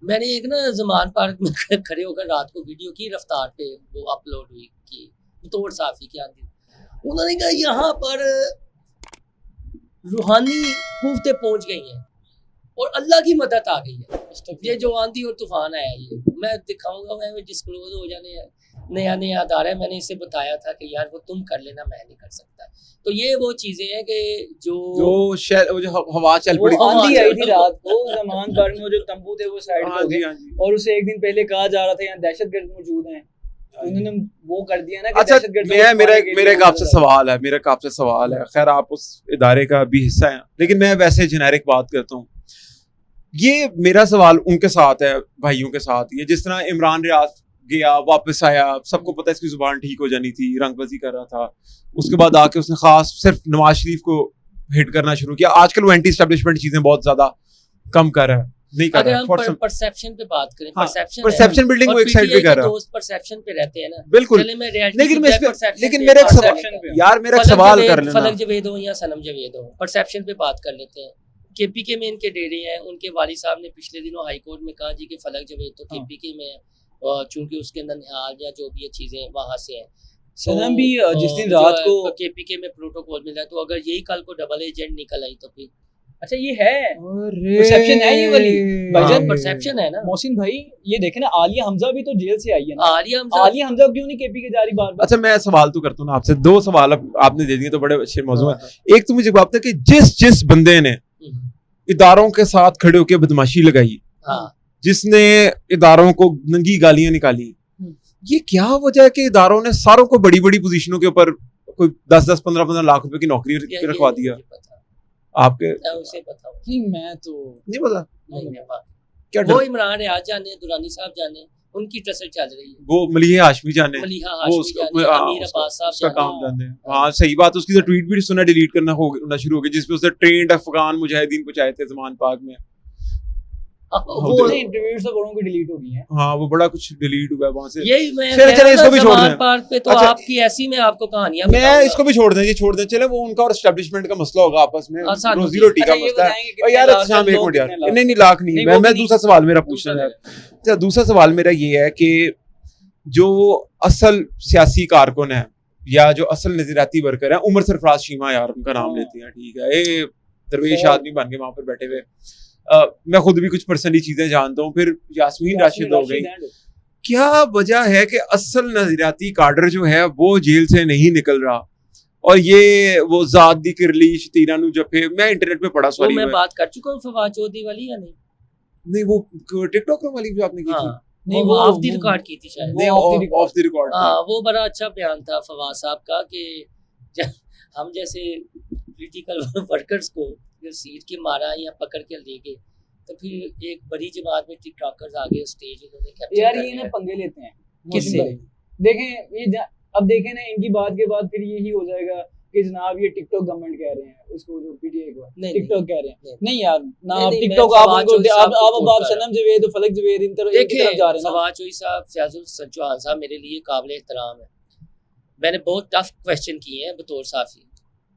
मैंने एक ना ज़मान पार्क में खड़े होकर रात को वीडियो की, रफ्तार पे वो अपलोड हुई की, तोड़ साफी की आंधी। उन्होंने कहा यहाँ पर रूहानी कुव्वतें पहुंच गई हैं और अल्लाह की मदद आ गई है। ये जो आंधी और तूफान आया, ये मैं दिखाऊंगा, मैं डिस्क्लोज हो जाने नया अदारा है। मैंने इसे बताया था कि यार वो तुम कर लेना, मैं नहीं कर सकता। तो ये वो चीजें हैं कि वो हवा चल वो पड़ी। आंधी आई थी रात को ज़मान पार्क में, जो तंबू थे वो साइड हाँ पे हो जी, गए, हाँ जी। और उसे एक दिन पहले कहा जा रहा था यहाँ दहशतगर्द मौजूद हैं, तो उन्होंने वो कर दिया ना कि अच्छा दहशतगर्दों को मेरा मारने के लिए मेरा एक वहाँ आपसे जा- सवाल है, मेरा एक आपसे सवाल है। खैर आप उस इदारे का भी हिस्सा हैं, लेकिन मैं वैसे जेनेरिक बात करता हूँ। ये मेरा सवाल उनके साथ है, भाइयों के साथ ही है। जिस तरह इमरान रियाज गया, वापस आया, सबको पता है इसकी जुबान ठीक हो जानी थी, रंगबाजी कर रहा था, उसके बाद आके उसने खास सिर्फ नवाज शरीफ को हिट करना शुरू किया। आजकल वो एंटी एस्टेब्लिशमेंट चीजें बहुत ज्यादा कम कर रहा है, नहीं कर अगर रहा हम है। परसेप्शन पे बात करें, हाँ, परसेप्शन परसेप्शन बिल्डिंग वो एक साइड पे कर रहा है, दोस्त परसेप्शन पे रहते हैं ना, बिल्कुल। चले मैं reality लेकिन की मैं इस पे- perception लेकिन पे मेरा एक बात सवाल कर लेते हैं। यार, मेरा एक फलक सवाल जवेद- कर लेना। फलक जवेद हो या सनम जवेद हो, परसेप्शन पे बात कर लेते हैं। केपीके में इनके डेरे हैं, उनके वालिद साहब ने पिछले दिनों हाई कोर्ट में कहा जी कि फलक जवेद तो केपीके में है, और चूंकि उसके अंदर निहाल या जो भी ये चीजें वहां से हैं। सनम भी जिस दिन जो रात है, को केपीके में प्रोटोकॉल मिला है, तो अगर यही कल को डबल एजेंट निकल आई तो फिर अच्छा ये है परसेप्शन है ये वाली भाईजान, परसेप्शन है ना। मोहसिन भाई ये देखे ना, आलिया हमजा भी तो जेल से आई है ना। आलिया हमजा आलिया हमजा क्यों नहीं केपी के जा रही बार बार? अच्छा मैं सवाल तो करता हूँ ना आपसे, दो सवाल आपने दे दिए तो बड़े अच्छे मौजूद हाँ, है। एक तो मुझे जवाब था कि जिस बंदे ने इदारों के साथ खड़े होकर बदमाशी लगाई, हाँ जिसने इदारों को नंगी गालियां निकाली, ये क्या वजह है कि इदारों ने सारों को बड़ी बड़ी पोजीशनों के ऊपर कोई 10-10 15-15 लाख रुपए की नौकरी ये रखवा दिया? आपके उसे पता हो नहीं मैं तो नहीं पता नहीं नहीं पता। क्या वो डर? इमरान रियाज जाने, दुरानी साहब जाने, उनकी ट्रस्ट चल रही है। वो मलिहा हाशमी जाने, मलिहा वो हाशमी उसका जाने, अमीर अब्बास साहब उसका जाने। काम जानते हैं। हाँ सही बात, उसकी तो ट्वीट भी सुना डिलीट करना होना शुरू हो गया, जिसपे उसने ट्रेंड अफगान मुजाहिदीन पहुंचाए थे ज़मान पार्क में। वो नहीं, इंटरव्यूज तो बड़ों की डिलीट हो गई हैं। हाँ वो बड़ा कुछ डिलीट हुआ है वहां से। यही मैं चले कह रहा इसको था, भी छोड़ ज़मान दें। पार्क पे तो अच्छा, आपकी ऐसी मैं आपको कहानियां मैं बताऊंगा। इसको भी छोड़ दें, ये छोड़ दें, चले वो उनका और एस्टेब्लिशमेंट का मसला होगा आपस में, आसान रोजी होती है। रोटी का अच्छा, ये मसला है। बताएंगे और कितने यार लाख अच्छा हैं, एक लोग मिनट यार, कितने लाख? नहीं लाख नहीं, नहीं, मैं वो भी दूसरा सवाल मेरा पूछना दूसरा है। है। अच्छा दूसरा सवाल मेरा ये है कि जो असल सियासी कारकुन है या जो असल नजरियाती वर्कर है, उमर सरफराज शीमा यार उनका नाम हाँ। लेते हैं, ठीक है, ये दरवेश और- आदमी बन के वहां पर बैठे हुए। मैं खुद भी कुछ पर्सनली चीजें जानता हूँ। फिर यास्मीन राशिद हो गई। क्या वजह है कि असल नजरियाती काडर जो है वो जेल से नहीं निकल रहा, और ये वो जात दी किरली शतीरा नु जफे, मैं इंटरनेट पे पढ़ा, वो सॉरी मैं बात कर चुका हूँ फवाद चौधरी वाली या नहीं? नहीं वो टिकटॉक वाली जो आपने की थी, हाँ नहीं, वो वो- ऑफ द वो- रिकॉर्ड की थी शायद। नहीं off the record। Of the record थी। हाँ वो बड़ा अच्छा बयान था फवाद साहब का कि हम जैसे पॉलिटिकल वर्कर्स को सीट के मारा या पकड़ के ले गए, तो फिर एक बड़ी जमात में टिकटॉकर्स आ गए स्टेज, उन्होंने कैप्चर यार कर ये ना लिया। पंगे लेते हैं किससे? मोहसिन भाई। देखें ये अब देखें ना, इनकी बात के बाद फिर यही हो जाएगा कि जनाब ये टिकटॉक गवर्नमेंट कह रहे हैं, उसको जो पीटीआई को नहीं, टिकटॉक कह रहे हैं। नहीं। नहीं यार ना, नहीं, आप नहीं, टिकटॉक मैं आप फवाद उनको चौधरी आप साहब को आप quote कर सनम जवेद फलक जवेद इन तरफ जा रहे हैं ना। फवाद चौधरी साहब, सियाजुल चौहान साहब मेरे लिए काबिल एहतराम है। मैंने बहुत टफ क्वेश्चन किए हैं बतौर साफी,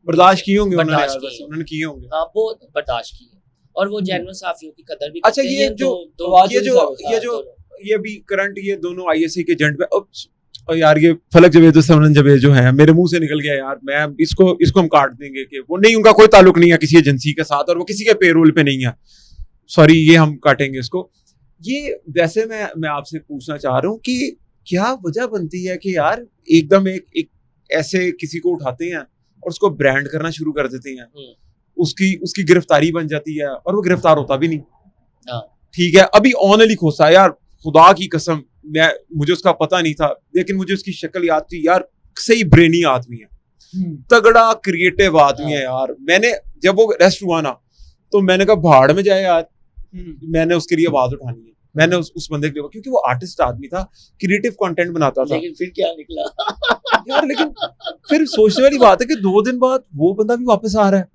बर्दाश्त किए होंगे उन्होंने बर्दाश्त यार, किए। बस उन्होंने किए होंगे। हाँ वो बर्दाश्त की है और वो जेन्युइन साफियों की कदर भी अच्छा, करते ये हैं। जो ये भी करंट ये दोनों आईएससी के एजेंट पे और यार ये फलक जवेद और समरन जवेद जो है, मेरे मुंह से निकल गया यार, मैं इसको हम काट देंगे कि वो नहीं, उनका कोई ताल्लुक नहीं है किसी एजेंसी के साथ और वो किसी के पेरोल पे नहीं है, सॉरी ये हम काटेंगे इसको। ये वैसे मैं आपसे पूछना चाह रहा हूँ कि क्या वजह बनती है कि यार एकदम एक ऐसे किसी को उठाते हैं और उसको ब्रांड करना शुरू कर देते हैं, उसकी गिरफ्तारी बन जाती है और वो गिरफ्तार होता भी नहीं। हाँ। ठीक है, अभी ऑन अली खोसा यार, खुदा की कसम मुझे उसका पता नहीं था, लेकिन मुझे उसकी शक्ल याद थी यार, सही ब्रेनी आदमी है, तगड़ा क्रिएटिव आदमी है यार। मैंने जब वो अरेस्ट हुआ ना तो मैंने कहा भाड़ में जाए यार, मैंने उसके लिए आवाज उठानी है, मैंने उस बंदे के लिए, क्योंकि वो आर्टिस्ट आदमी था, क्रिएटिव कंटेंट बनाता था। लेकिन फिर क्या निकला यार लेकिन फिर सोचने वाली बात है कि 2 दिन बाद वो बंदा भी वापस आ रहा है,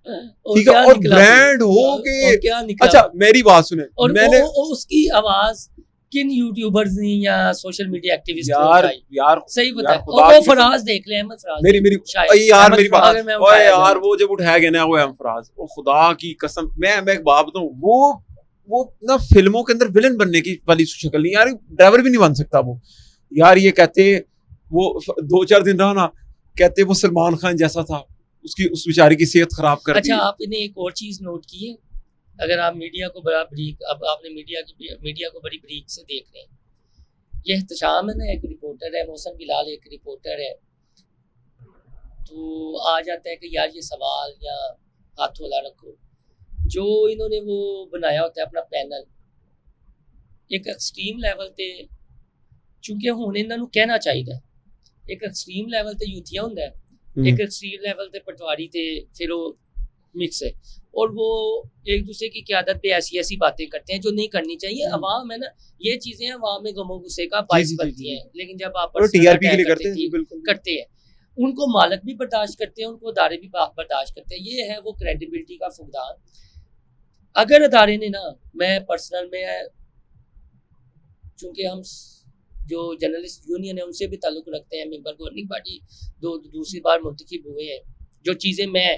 ठीक है, क्या और निकला ब्रांड फिर? हो के। और क्या निकला? अच्छा मेरी बात सुने, और मैंने उसकी आवाज किन यूट्यूबर्स ने या सोशल मीडिया एक्टिविस्ट ने यार उठाई? यार सही यार, बता। खुदा और वो की फराज देख ले, अहमद फराज मेरी शायद। ओए यार अहमद मेरी फराज बात, अगर मैं ओए उठाया यार जाऊं। वो जब उठाया गया ना वो अमफराज, वो खुदा की कसम, मैं एक बात बताऊं, वो ना फिल्मों के अंदर विलन बनने की वाली शक्ल नहीं यार, ड्राइवर भी नहीं बन सकता वो यार। ये कहते वो 2-4 दिन रहा ना, कहते वो सलमान खान जैसा था, उसकी उस बेचारे की सेहत खराब कर दी। अच्छा आपने एक और चीज नोट की है, अगर आप मीडिया को बड़ा ब्रीक, अब आपने मीडिया को बड़ी ब्रीक से देख रहे हैं, ये एहतशाम है ना, एक रिपोर्टर है, मौसम बिलाल एक रिपोर्टर है, तो आ जाता है कि यार ये सवाल या हाथ होला रखो, जो इन्होंने वो बनाया होता है अपना पैनल, एक एक्सट्रीम लेवल ते, चूंकि हुण इन्हां नूं कहना चाहिए, एक एक्सट्रीम लेवल ते यूथिया हुंदा है, एक एक्सट्रीम लेवल ते पटवारी ते फिर वो मिक्स है, और वो एक दूसरे की क़यादत पे ऐसी ऐसी बातें करते हैं जो नहीं करनी चाहिए। अवाम है ना, ये चीजें अवाम में गमो गुस्से का बाइस बनती हैं, लेकिन जब आप टीआरपी के लिए करते हैं, उनको मालक भी बर्दाश्त करते हैं, उनको अदारे भी बर्दाश्त करते हैं। ये है वो क्रेडिबिलिटी का फुकदान। अगर अदारे ने ना, मैं पर्सनल में, चूंकि हम जो जर्नलिस्ट यूनियन है उनसे भी ताल्लुक रखते हैं, मेंबर गवर्निंग पार्टी दूसरी बार मुंतखब हुए हैं, जो चीज़ें मैं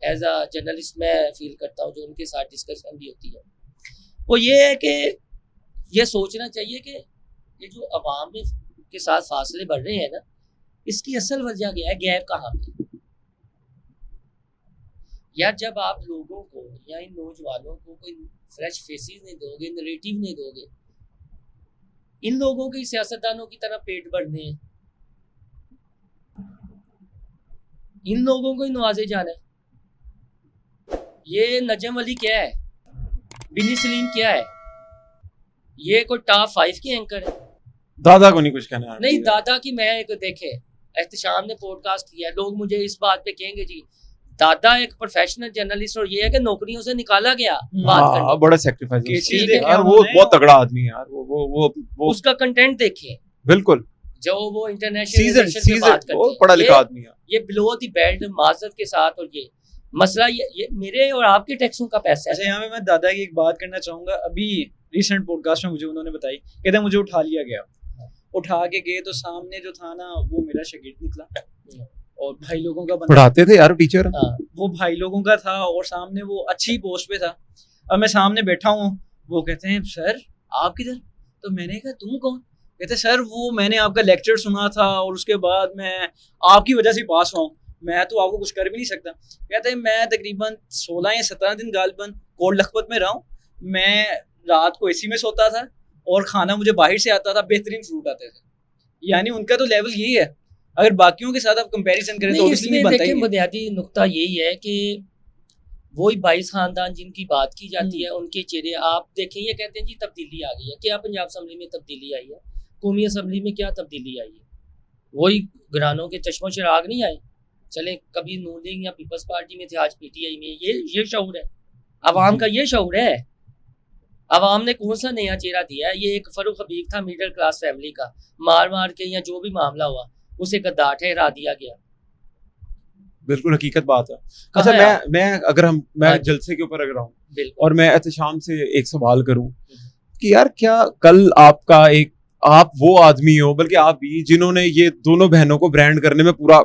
एज अ जर्नलिस्ट मैं फील करता हूँ, जो उनके साथ डिस्कशन भी होती है, वो ये है कि ये सोचना चाहिए कि ये जो अवाम में के साथ फासले बढ़ रहे हैं ना, इसकी असल वजह क्या है, गैप कहाँ पे। यार जब आप लोगों को या इन नौजवानों को कोई फ्रेश फेसेस नहीं दोगे, नरेटिव नहीं दोगे, इन लोगों के सियासतदानों की तरह पेट भरने हैं, इन लोगों को ही नवाजे जाना है। ये नजम अली क्या है, बिनी सलीम क्या है, ये कोई टॉप 5 के एंकर है। दादा को नहीं कुछ कहना नहीं, दादा की मैं एक देखे एहतशाम ने पॉडकास्ट किया, लोग मुझे इस बात पे कहेंगे जी दादा एक प्रोफेशनल जर्नलिस्ट, और ये है कि नौकरियों से निकाला गया बात करने, बड़ा सैक्रिफाइस यार, वो बहुत तगड़ा आदमी है यार, वो उसका कंटेंट देखिए, बिल्कुल जो वो इंटरनेशनल पे बात करते हैं, पढ़ा लिखा आदमी है, ये बिलो द बेल्ट माजरत के साथ, और ये मसला ये मेरे और आपके टैक्सों का पैसा है। अच्छा यहाँ पे मैं दादा की एक बात करना चाहूंगा, अभी रिसेंट पॉडकास्ट में मुझे उन्होंने बताई, कहते हैं मुझे उठा लिया गया, उठा के गए तो सामने जो था ना वो मेरा शागिर्द निकला, और भाई लोगों का पढ़ाते थे यार टीचर, वो भाई लोगों का था, और सामने वो अच्छी पोस्ट पे था। अब मैं सामने बैठा हूँ, वो कहते हैं सर आप किधर, तो मैंने कहा तुम कौन, कहते सर वो मैंने आपका लेक्चर सुना था और उसके बाद मैं आपकी वजह से पास हुआ हूँ, मैं तो आपको कुछ कर भी नहीं सकता। कहते हैं मैं तकरीबन 16 या 17 दिन गालिबन कोट लखपत में रहा हूँ, मैं रात को एसी में सोता था और खाना मुझे बाहर से आता था, बेहतरीन फ्रूट आते थे। यानी उनका तो लेवल यही है, अगर बाकियों के साथ आप कंपैरिजन करें तो ऑब्वियसली नहीं बनता ही नहीं। बुनियादी नुक्ता यही है कि वही 22 खानदान जिनकी बात की जाती है, उनके चेहरे आप देखें, ये कहते हैं जी तब्दीली आ गई है, क्या पंजाब असम्बली में तब्दीली आई है, कौमी असम्बली में क्या तब्दीली आई है, वही घरानों के चश्मो चिराग नहीं आए, चले कभी नून लीग या पीपल्स पार्टी में थे, आज पीटीआई में, ये शऊर है अवाम का, ये शऊर है। अवाम ने कौन सा नया चेहरा दिया है, ये एक फरूख हबीब था मिडिल क्लास फैमिली का, मार मार के या जो भी मामला हुआ उसे गद्दार ठहरा दिया गया, बिल्कुल हकीकत बात है। अच्छा मैं जलसे के ऊपर अगर आऊं और मैं एहतशाम से एक सवाल करूं कि यार क्या कल आप वो आदमी हो, बल्कि आप भी, जिन्होंने ये दोनों बहनों को ब्रांड करने में पूरा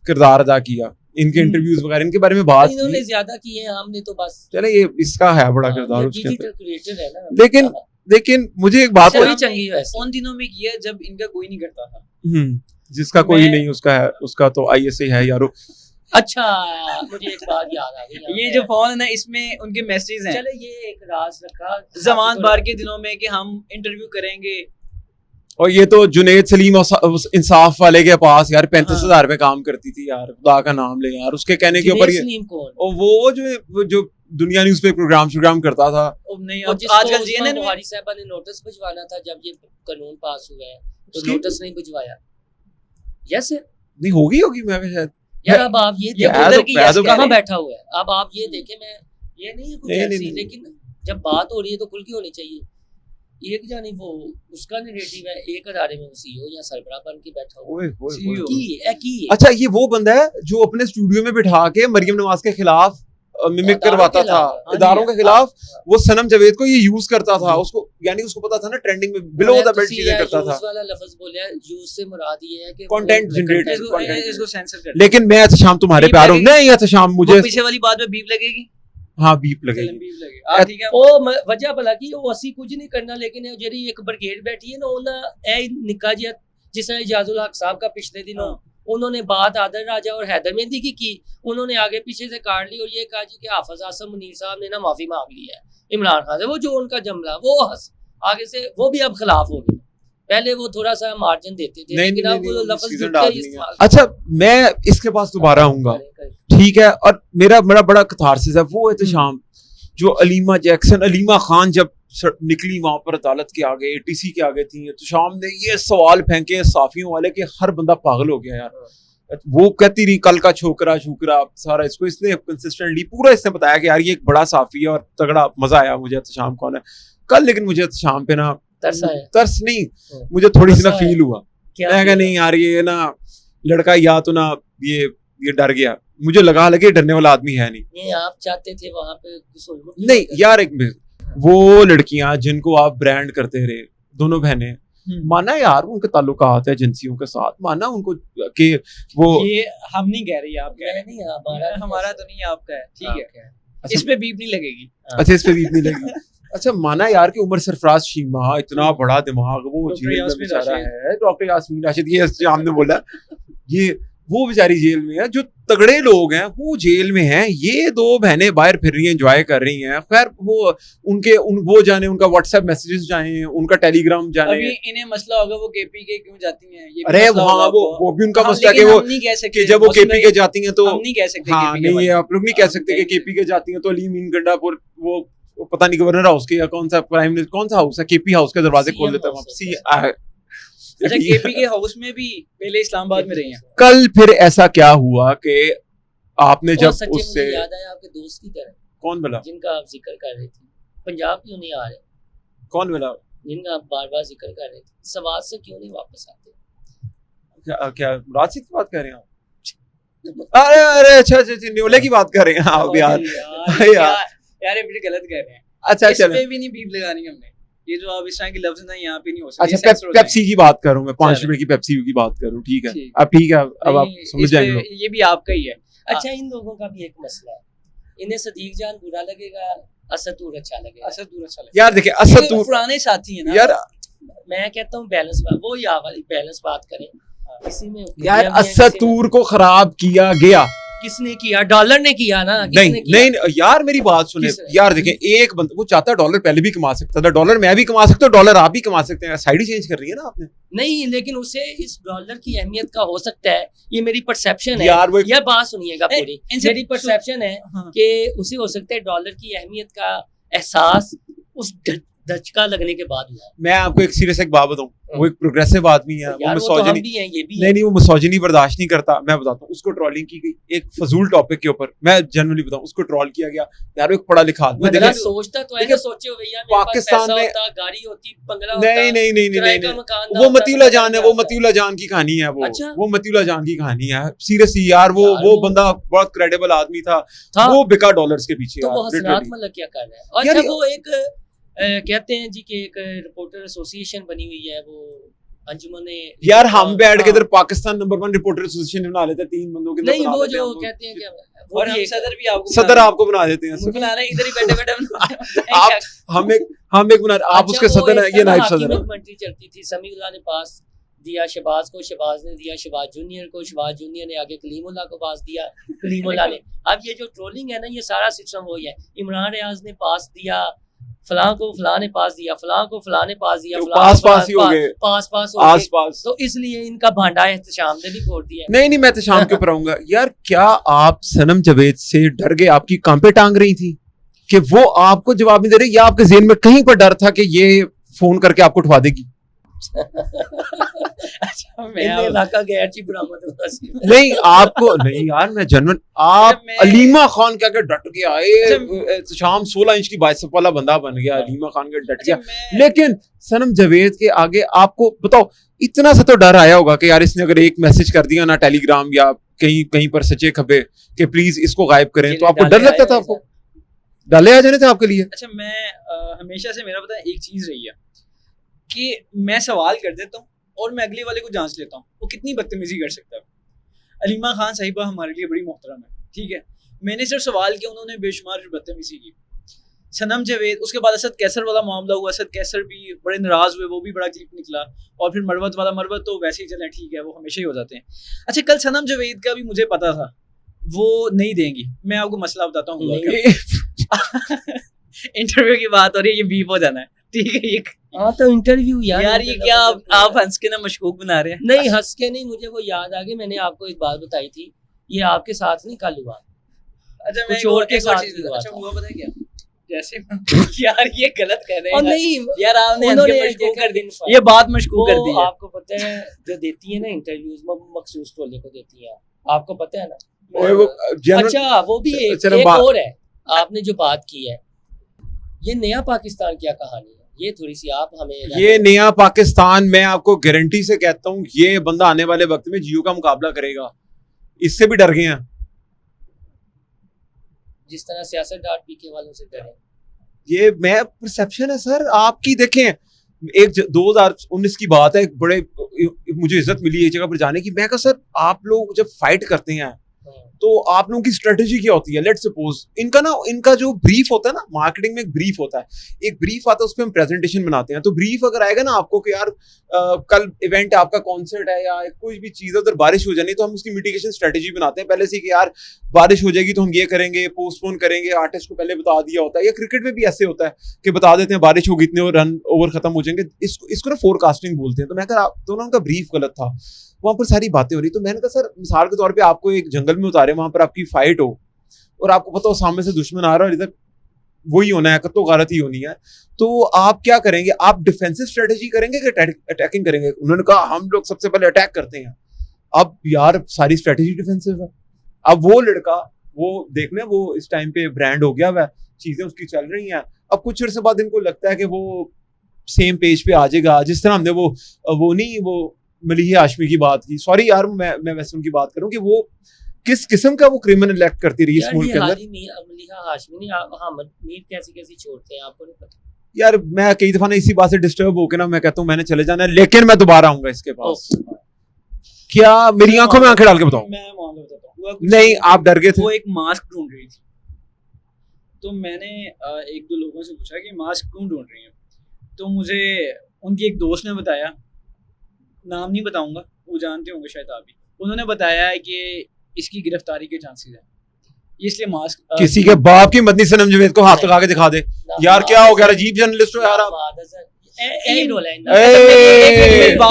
किरदार अदा किया, इनके इंटरव्यूज वगैरह इनके बारे में बात इन्होंने की। ज्यादा किए हैं, हमने तो बस चले ये इसका है बड़ा किरदार उसके डिजिटल अंदर। क्रिएटर है ना। लेकिन लेकिन मुझे एक बात चोरी चंगी वैसे। उन दिनों में किया जब इनका कोई नहीं करता था। जिसका कोई मैं- नहीं उसका है, उसका तो ISA है यारो। अच्छा, मुझे एक बात याद आ गई यहाँ ये पे। जो फोन है ना इसमें उनके मैसेजेस हैं चले ये एक राज रखा जमान बार के दिनों में कि हम इंटरव्यू करेंगे। और ये तो जुनेद सलीम उस इंसाफ वाले के पास यार 35,000 में काम करती थी यार, खुदा का नाम ले यार, उसके कहने के ऊपर ये सलीम कौन? और वो जो दुनिया न्यूज पे प्रोग्राम करता था। अब नहीं और अब जिसको आजकल उस्मान CNN में बुखारी साहबा ने नोटिस भिजवाना था जब ये कानून पास हुआ है, तो उसकी- नोटिस नहीं भिजवाया। यस नहीं होगी मैं शायद। यार अब आप ये ये देखें, उधर की मैं तो यस कहाँ कह रहे हैं। बैठा हुआ है, अब आप ये देखें, मैं ये नहीं है कुछ नहीं, ऐसी, नहीं, नहीं। लेकिन जब बात हो रही है तो खुल की होनी चाहिए। एक जानी वो उसका नैरेटिव है, एक अदारे में CEO या सरबराह बन के बैठा हुआ ओए, ओए, CEO। ओए। की है। अच्छा ये वो बंदा है जो अपने स्टूडियो में बिठा के मरियम नवाज के खिलाफ मिमिक इदारों करवाता के था, खिलाफ, हाँ जी, इदारों के हाँ, खिलाफ। हाँ। वो सनम जावेद को ये यूज करता था, उसको यानी उसको पता था ना ट्रेंडिंग में बिलो द बेल्ट चीजें करता था। यूज वाला लफ्ज बोलिया, यूज से मुराद ये है कि Content वो generate- content- इसको इसको सेंसर कर लेकिन मैं शाम तुम्हारे बीप प्यार हूँ, लगेगी? नहीं शाम मुझे मुझे पीछे वाली बात में बीप लगेगी। हाँ बीप चलन लगेगी। बीप लगेगी। ठीक है। ਉਹ ਵਜ੍ਹਾ ਭਲਾ ਕੀ ਉਹ ਅਸੀਂ ਕੁਝ ਨਹੀਂ ਕਰਨਾ, लेकिन ਇਹ ਜਿਹੜੀ ਇੱਕ ਬ੍ਰਿਗੇਡ बैठी है ना, ਉਹਨਾਂ ਇਹ ਨਿੱਕਾ ਜਿਹਾ जिस तरह इजाजुल हक साहब का पिछले दिनों उन्होंने बात आदर राजा और हैदर मेहंदी की उन्होंने आगे पीछे से काट ली और ये कहा जी कि हाफिज आसम मुनीर साहब ने ना माफी मांग ली है इमरान खान से, वो जो उनका जमला वो आगे से वो भी अब खिलाफ हो गए। पहले वो थोड़ा सा मार्जिन देते थे, नहीं, लेकिन नहीं, अब वो नहीं, लफ्ज seasoned जुट के आदमी है। इस्तेमाल अच्छा मैं इसके पास दोबारा आऊंगा, ठीक है। और मेरा बड़ा कथारसिस है वो एहतशाम जो अलीमा खान जब निकली वहां पर अदालत के आगे, ATC के आगे थी, तो शाम ने ये सवाल फेंके साफियों वाले कि हर बंदा पागल हो गया यार। वो कहती रही कल का छोकरा सारा इसको इसने कंसिस्टेंटली पूरा इसने बताया कि यार ये एक बड़ा साफी है और तगड़ा मजा आया मुझे एहतशाम कौन है कल। लेकिन मुझे एहतशाम पे ना तरस नहीं, मुझे थोड़ी सी ना फील हुआ, मैं कहा नहीं यार ये ना लड़का या तो ना ये डर गया, मुझे लगे डरने वाला आदमी है नहीं। ये आप चाहते थे वहां पे नहीं यार एक वो लड़कियां जिनको आप ब्रांड करते रहे, दोनों बहनें, माना यार उनके ताल्लुकात है एजेंसियों के साथ, माना उनको कि वो ये हम नहीं कह रही, आप कह रहे नहीं, हमारा हमारा तो नहीं आपका है, ठीक है। अच्छा, इस पे बीप नहीं लगेगी। अच्छा इस पे बीप नहीं लगी। अच्छा माना यार कि उमर सरफराज शीमा इतना बड़ा दिमाग, वो डॉक्टर जेल में यास्मीन बेचारा राशिद। है, डॉक्टर यास्मीन राशिद, ये हमने बोला ये वो बेचारी जेल में है, जो तगड़े लोग हैं वो जेल में हैं, ये दो बहनें बाहर फिर रही हैं, एंजॉय कर रही हैं। खैर वो वो जाने, उनका व्हाट्सएप मैसेजेस जाए, उनका टेलीग्राम जाने। अभी इन्हें मसला होगा वो KP के क्यों जाती हैं, ये भी अरे मसला वहाँ होगा वो भी उनका हाँ, मसला है कि लेकिन वो हम नहीं कह सकते कि जब वो मौसम KP के जाती हैं तो हम नहीं कह सकते हाँ KP के नहीं बारे ये में। आप लोग नहीं कह सकते कि KP के जाती हैं तो अली मीन गंडापुर वो पता नहीं गवर्नर हाउस के या कौन सा प्राइम मिनिस्टर कौन सा हाउस है, KP हाउस के दरवाजे खोल देता है वहाँ। अच्छा KP के हाउस में भी पहले इस्लामाबाद में रही हैं। कल फिर ऐसा क्या हुआ कि आपने और जब सच्चे उससे मुझे याद आया आपके दोस्त की तरह कौन मिला जिनका आप जिक्र कर रहे थे, पंजाब क्यों नहीं आ रहे, कौन मिला जिनका आप बार बार जिक्र कर रहे थे, सवाल से क्यों नहीं वापस आते? क्या मुराद सिंह की बात कर रहे हैं आप? अरे अच्छा न्योले की बात कर रहे हैं आप यार यार ये भी गलत कह रहे हैं। अच्छा इस चलो पे भी नहीं बीप लगानी हमने, ये जो आप इस तरह के लफ्ज ना यहाँ पे नहीं हो सकते। अच्छा ये censor हो पेप्सी की बात करूं मैं, 5 चलो। रुपए की पेप्सी की बात करूं, ठीक है ठीक। अब ठीक है अब आप नहीं, समझ इस पे जाएंगे। ये भी आपका ही है। अच्छा इन लोगों का भी एक मसला है, इन्हें सदीक जान बुरा लगेगा, असदूर अच्छा लगेगा। असद दूर अच्छा लगे यार देखिए असद तो तू पुराने साथी हैं ना यार मैं कहता हूँ बैलेंस बात, वो या वाली बैलेंस बात करें, किसी में यार दुनिया में असद किसी ने- तूर को खराब किया गया। किसने किया? डॉलर ने किया ना, नहीं किसने किया? नहीं यार मेरी बात सुने किसने? यार देखें एक बंदा वो चाहता है डॉलर पहले भी कमा सकता था, डॉलर मैं भी कमा सकता हूँ, डॉलर आप भी कमा सकते हैं, साइड ही चेंज कर रही है ना आपने नहीं, लेकिन उसे इस डॉलर की अहमियत का हो सकता है, ये मेरी परसेप्शन है यार वो यह बात सुनिएगा ए, पूरी, इनसे मेरी परसेप्शन है हाँ। कि उसे हो सकता है डॉलर की अहमियत का एहसास उस धचका लगने के बाद हुआ। मैं आपको एक सीरियस एक बात बताऊं, वो एक प्रोग्रेसिव आदमी है, वो यार वो तो हम मिसोजिनी भी हैं, ये भी नहीं नहीं वो मिसोजिनी बर्दाश्त नहीं करता। मैं बताता हूँ उसको ट्रोलिंग की गई एक फजूल टॉपिक के ऊपर, मैं जनरली बताऊं उसको ट्रोल किया गया यार, वो एक पढ़ा लिखा आदमी बंदा देखिए सोचता तो है देखिए, ना, सोचे हो भैया मेरे पास पाकिस्तान पैसा में- होता, गाड़ी होती, बंगला होता, नहीं नहीं नहीं नहीं किराए नहीं, का नहीं। मकान ना वो होता, मतीउल्लाह तो जान है, क्या वो होता? मतीउल्लाह जान की कहानी है अच्छा? वो मतीउल्लाह जान की कहानी है सीरियसली यार, वो यार, वो वो- बंदा बहुत क्रेडिबल आदमी था, था वो बिका डॉलर्स के पीछे तो वो यार, हसनात literally। मतलब क्या कर रहा है? और यार अच्छा ये- वो एक कहते हैं जी कि एक रिपोर्टर एसोसिएशन बनी हुई है, वो अंजुमन यार हम बैठ के इधर पाकिस्तान नंबर 1 रिपोर्टर एसोसिएशन बना लेते हैं 3 बंदों के अंदर नहीं बना वो लेते हैं जो हम। कहते हैं कि और हम सदर भी आपको सदर आपको बना देते हैं बना रहे हैं, इधर ही बैठे बैठे आप हम एक बना आप उसके सदर हैं, ये नाइब सदर है। डॉक्यूमेंट्री चलती थी, समीउल्लाह ने पास दिया शहबाज को, शहबाज ने दिया शहबाज जूनियर को, शहबाज जूनियर ने आगे कलीमुल्लाह को पास दिया, कलीमुल्लाह ने। अब ये जो ट्रोलिंग है ना, ये सारा सिस्टम वही है। इमरान रियाज ने पास दिया, फलां को फलां ने पास दिया, फलां को फलां ने पास दिया, तो फलां पास को पास ही हो गए, पास पास हो आस गए। पास। तो इसलिए इनका भांडा एहतशाम ने भी फोड़ दिया। नहीं मैं तो शाम के ऊपर आऊंगा यार। क्या आप सनम जावेद से डर गए? आपकी कांपे टांग रही थी कि वो आपको जवाब नहीं दे रही, या आपके ज़हन में कहीं पर डर था कि ये फोन करके आपको उठवा देगी? अच्छा मैं इनने इलाका गैर ची बरामद हुआ सी। नहीं आपको नहीं यार, मैं जनरल आप मैं- अलीमा खान क्या डट के आए, अच्छा, शाम 16 इंच की बाइसेप वाला बंदा बन गया, अलीमा खान के डट गया। मैं लेकिन सनम जावेद के आगे आपको बताओ इतना सा तो डर आया होगा कि यार इसने अगर एक मैसेज कर दिया ना टेलीग्राम या कहीं कहीं पर सचे खबे कि प्लीज इसको गायब करें, तो आपको डर लगता था? आपको डाले आ जाने थे आपके लिए? अच्छा मैं हमेशा से मेरा पता है एक चीज रही है कि मैं सवाल कर देता हूँ और मैं अगले वाले को जांच लेता हूँ वो कितनी बदतमीजी कर सकता है। अलीमा खान साहिबा हमारे लिए बड़ी मोहतरम है, ठीक है, मैंने सिर्फ सवाल किया, उन्होंने बेशुमार बदतमीजी की। सनम जावेद, उसके बाद असद कैसर वाला मामला हुआ, असद कैसर भी बड़े नाराज हुए, वो भी बड़ा क्लिप निकला। और फिर मरवत वाला, मरवत तो वैसे ही चले ठीक है, वो हमेशा ही हो जाते हैं। अच्छा कल सनम जावेद का भी मुझे पता था वो नहीं देंगी। मैं आपको मसला बताता हूँ इंटरव्यू की बात हो रही है, ये बीप हो जाना है, ठीक है। ये हाँ तो इंटरव्यू यार ये क्या आप हंस के ना मशकूक बना रहे हैं? नहीं हंस के नहीं, मुझे वो याद आ गई, मैंने आपको एक बात बताई थी, ये आपके साथ नहीं कल हुआ। अच्छा मैं कुछ और के साथ चीज़- भी हुआ अच्छा था। हुआ पता है क्या, जैसे यार ये गलत कर रहे और हैं नहीं यार, आपने हंस उन्होंने के मशकूक देखा कर दी, दिन ये बात मशकूक कर दी वो है। आपको पता है जो देती है ना इंटरव्यूज में, मखसूस टोले को देती है, आपको पता है ना। ओए वो जनरल अच्छा वो भी एक चलो एक बात- और है, आपने जो बात की है, ये नया पाकिस्तान क्या कहानी है, ये थोड़ी सी आप हमें ये नया पाकिस्तान, मैं आपको गारंटी से कहता हूँ ये बंदा आने वाले वक्त में जियो का मुकाबला करेगा। इससे भी डर गए हैं जिस तरह सियासतदान पीके वालों से डरे। ये मैं परसेप्शन है सर आपकी। देखें एक 2019 की बात है, एक बड़े मुझे इज्जत मिली एक जगह पर जाने की। मैं कहा सर आप लोग जब फाइट करते हैं तो आप लोगों की स्ट्रेटेजी क्या होती है? लेट्स सपोज इनका जो ब्रीफ होता है ना, मार्केटिंग में एक ब्रीफ होता है, एक ब्रीफ आता है, उस पर हम प्रेजेंटेशन बनाते हैं। तो ब्रीफ अगर आएगा ना आपको कि यार कल इवेंट है, आपका कॉन्सर्ट है या कोई भी चीज है, उधर बारिश हो जानी, तो हम उसकी मिटिगेशन स्ट्रेटेजी बनाते हैं पहले से कि यार बारिश हो जाएगी तो हम ये करेंगे, पोस्टपोन करेंगे, आर्टिस्ट को पहले बता दिया होता है। या क्रिकेट में भी ऐसे होता है कि बता देते हैं बारिश होगी, इतने रन ओवर खत्म हो जाएंगे। इसको ना फोरकास्टिंग बोलते हैं। तो मैं कहा तो उनका ब्रीफ गलत था, वहां पर सारी बातें हो रही। तो मैंने कहा सर मिसाल के तौर पे आपको एक जंगल में उतारे, वहां पर आपकी फाइट हो और आपको पता हो सामने से दुश्मन आ रहा है और इधर वही होना है, तो गारत ही होनी है, तो आप क्या करेंगे? आप डिफेंसिव स्ट्रेटेजी करेंगे कि अटैकिंग करेंगे? उन्होंने कहा हम लोग सबसे पहले अटैक करते हैं। अब यार सारी स्ट्रेटेजी डिफेंसिव है। अब वो लड़का वो देख लें, वो इस टाइम पे ब्रांड हो गया हुआ, चीजें उसकी चल रही हैं। अब कुछ अर्से बाद इनको लगता है कि वो सेम पेज पे आ जाएगा, जिस तरह हमने वो नहीं वो मलीहा हाशमी की बात की। सॉरी यार मैं वैसे उनकी बात करूं कि वो किस किस्म का वो क्रिमिनल एक्ट करती रही इस मुल्क के अंदर। मलीहा हाशमी नहीं, अहमद मीर कैसी छोड़ते हैं आपको नहीं पता? यार मैं कई दफा ना इसी बात से डिस्टर्ब होकर ना मैं कहता हूँ मैंने चले जाना है, लेकिन मैं दोबारा आऊंगा इसके पास। क्या मेरी आंखों में आंखें डाल के बताओ? मैं मामला बताता हूँ। हुआ कुछ नहीं आप डर गए थे? वो एक मास्क ढूंढ रही थी, तो मैंने एक दो लोगों से पूछा कि मास्क क्यों ढूंढ रही है। तो मुझे उनकी एक दोस्त ने बताया, नाम नहीं बताऊंगा, वो जानते होंगे शायद आप भी। उन्होंने बताया है कि इसकी गिरफ्तारी के चांसेस हैं, इसलिए मास्क किसी के बाप की मदनी सनम जावेद को हाथ लगा के दिखा दे यार। क्या हो गया? अजीब जर्नलिस्ट हो यार आप। यही रोल है इनका।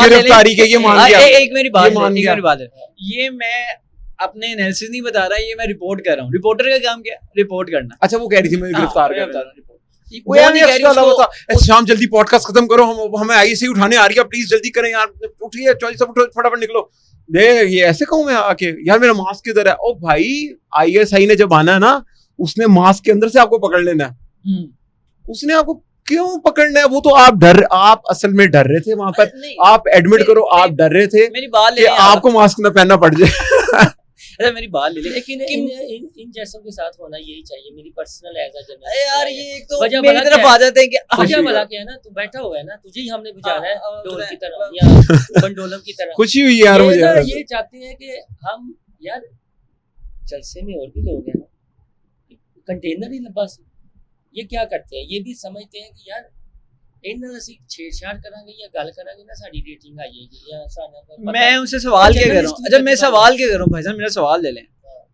गिरफ्तारी के ये मान गया। एक मेरी बात ये मान गया। है, ये मैं अपने एनालिसिस नहीं बता रहा, ये मैं रिपोर्ट कर रहा हूँ। रिपोर्टर का काम क्या? रिपोर्ट करना। अच्छा वो कह रही थी मैं गिरफ्तार कर रहा हूं। वो नहीं कह रही उसको- शाम जल्दी पॉडकास्ट खत्म करो, हमें आईसी उठाने आ रही है, प्लीज जल्दी करें यार, उठिए सब उठो फटाफट निकलो। दे ये ऐसे कहूं मैं आके यार मेरा मास्क किधर है? ओ भाई आईएसआई ने जब आना है ना, उसने मास्क के अंदर से आपको पकड़ लेना है। उसने आपको क्यों पकड़ना है? वो तो आप असल में डर रहे थे वहां पर। नहीं, आप एडमिट करो आप डर रहे थे मेरी बात कि आपको मास्क ना पहनना पड़ जाए। अच्छा मेरी बात ले ले लेकिन इन जैसों के साथ होना यही चाहिए, मेरी पर्सनल एज अ अरे यार ये एक तो वजह मेरी भला तरफ क्या आ जाते हैं कि वजह भला क्या है ना, तू बैठा हुआ है ना, तुझे ही हमने बुझाना है ढोल की तरह या बंडोलम की तरह। खुशी हुई यार ये मुझे ना, यार। ये चाहते हैं कि हम यार जलसे में और भी लोग हैं ना, कंटेनर ही लंबा सी, ये क्या करते हैं, ये भी समझते हैं कि यार ਇਹਨਾਂ ਅਸੀਂ ਛੇੜਛਾੜ ਕਰਾਂਗੇ ਜਾਂ ਗੱਲ ਕਰਾਂਗੇ ਨਾ ਸਾਡੀ ਰੇਟਿੰਗ ਆ ਜਾਏਗੀ ਜਾਂ ਸਾਨੂੰ मैं उनसे सवाल क्या करूं? जर्नलिस्ट अच्छा मैं की सवाल क्या करूं भाईजान, मेरा सवाल ले लें।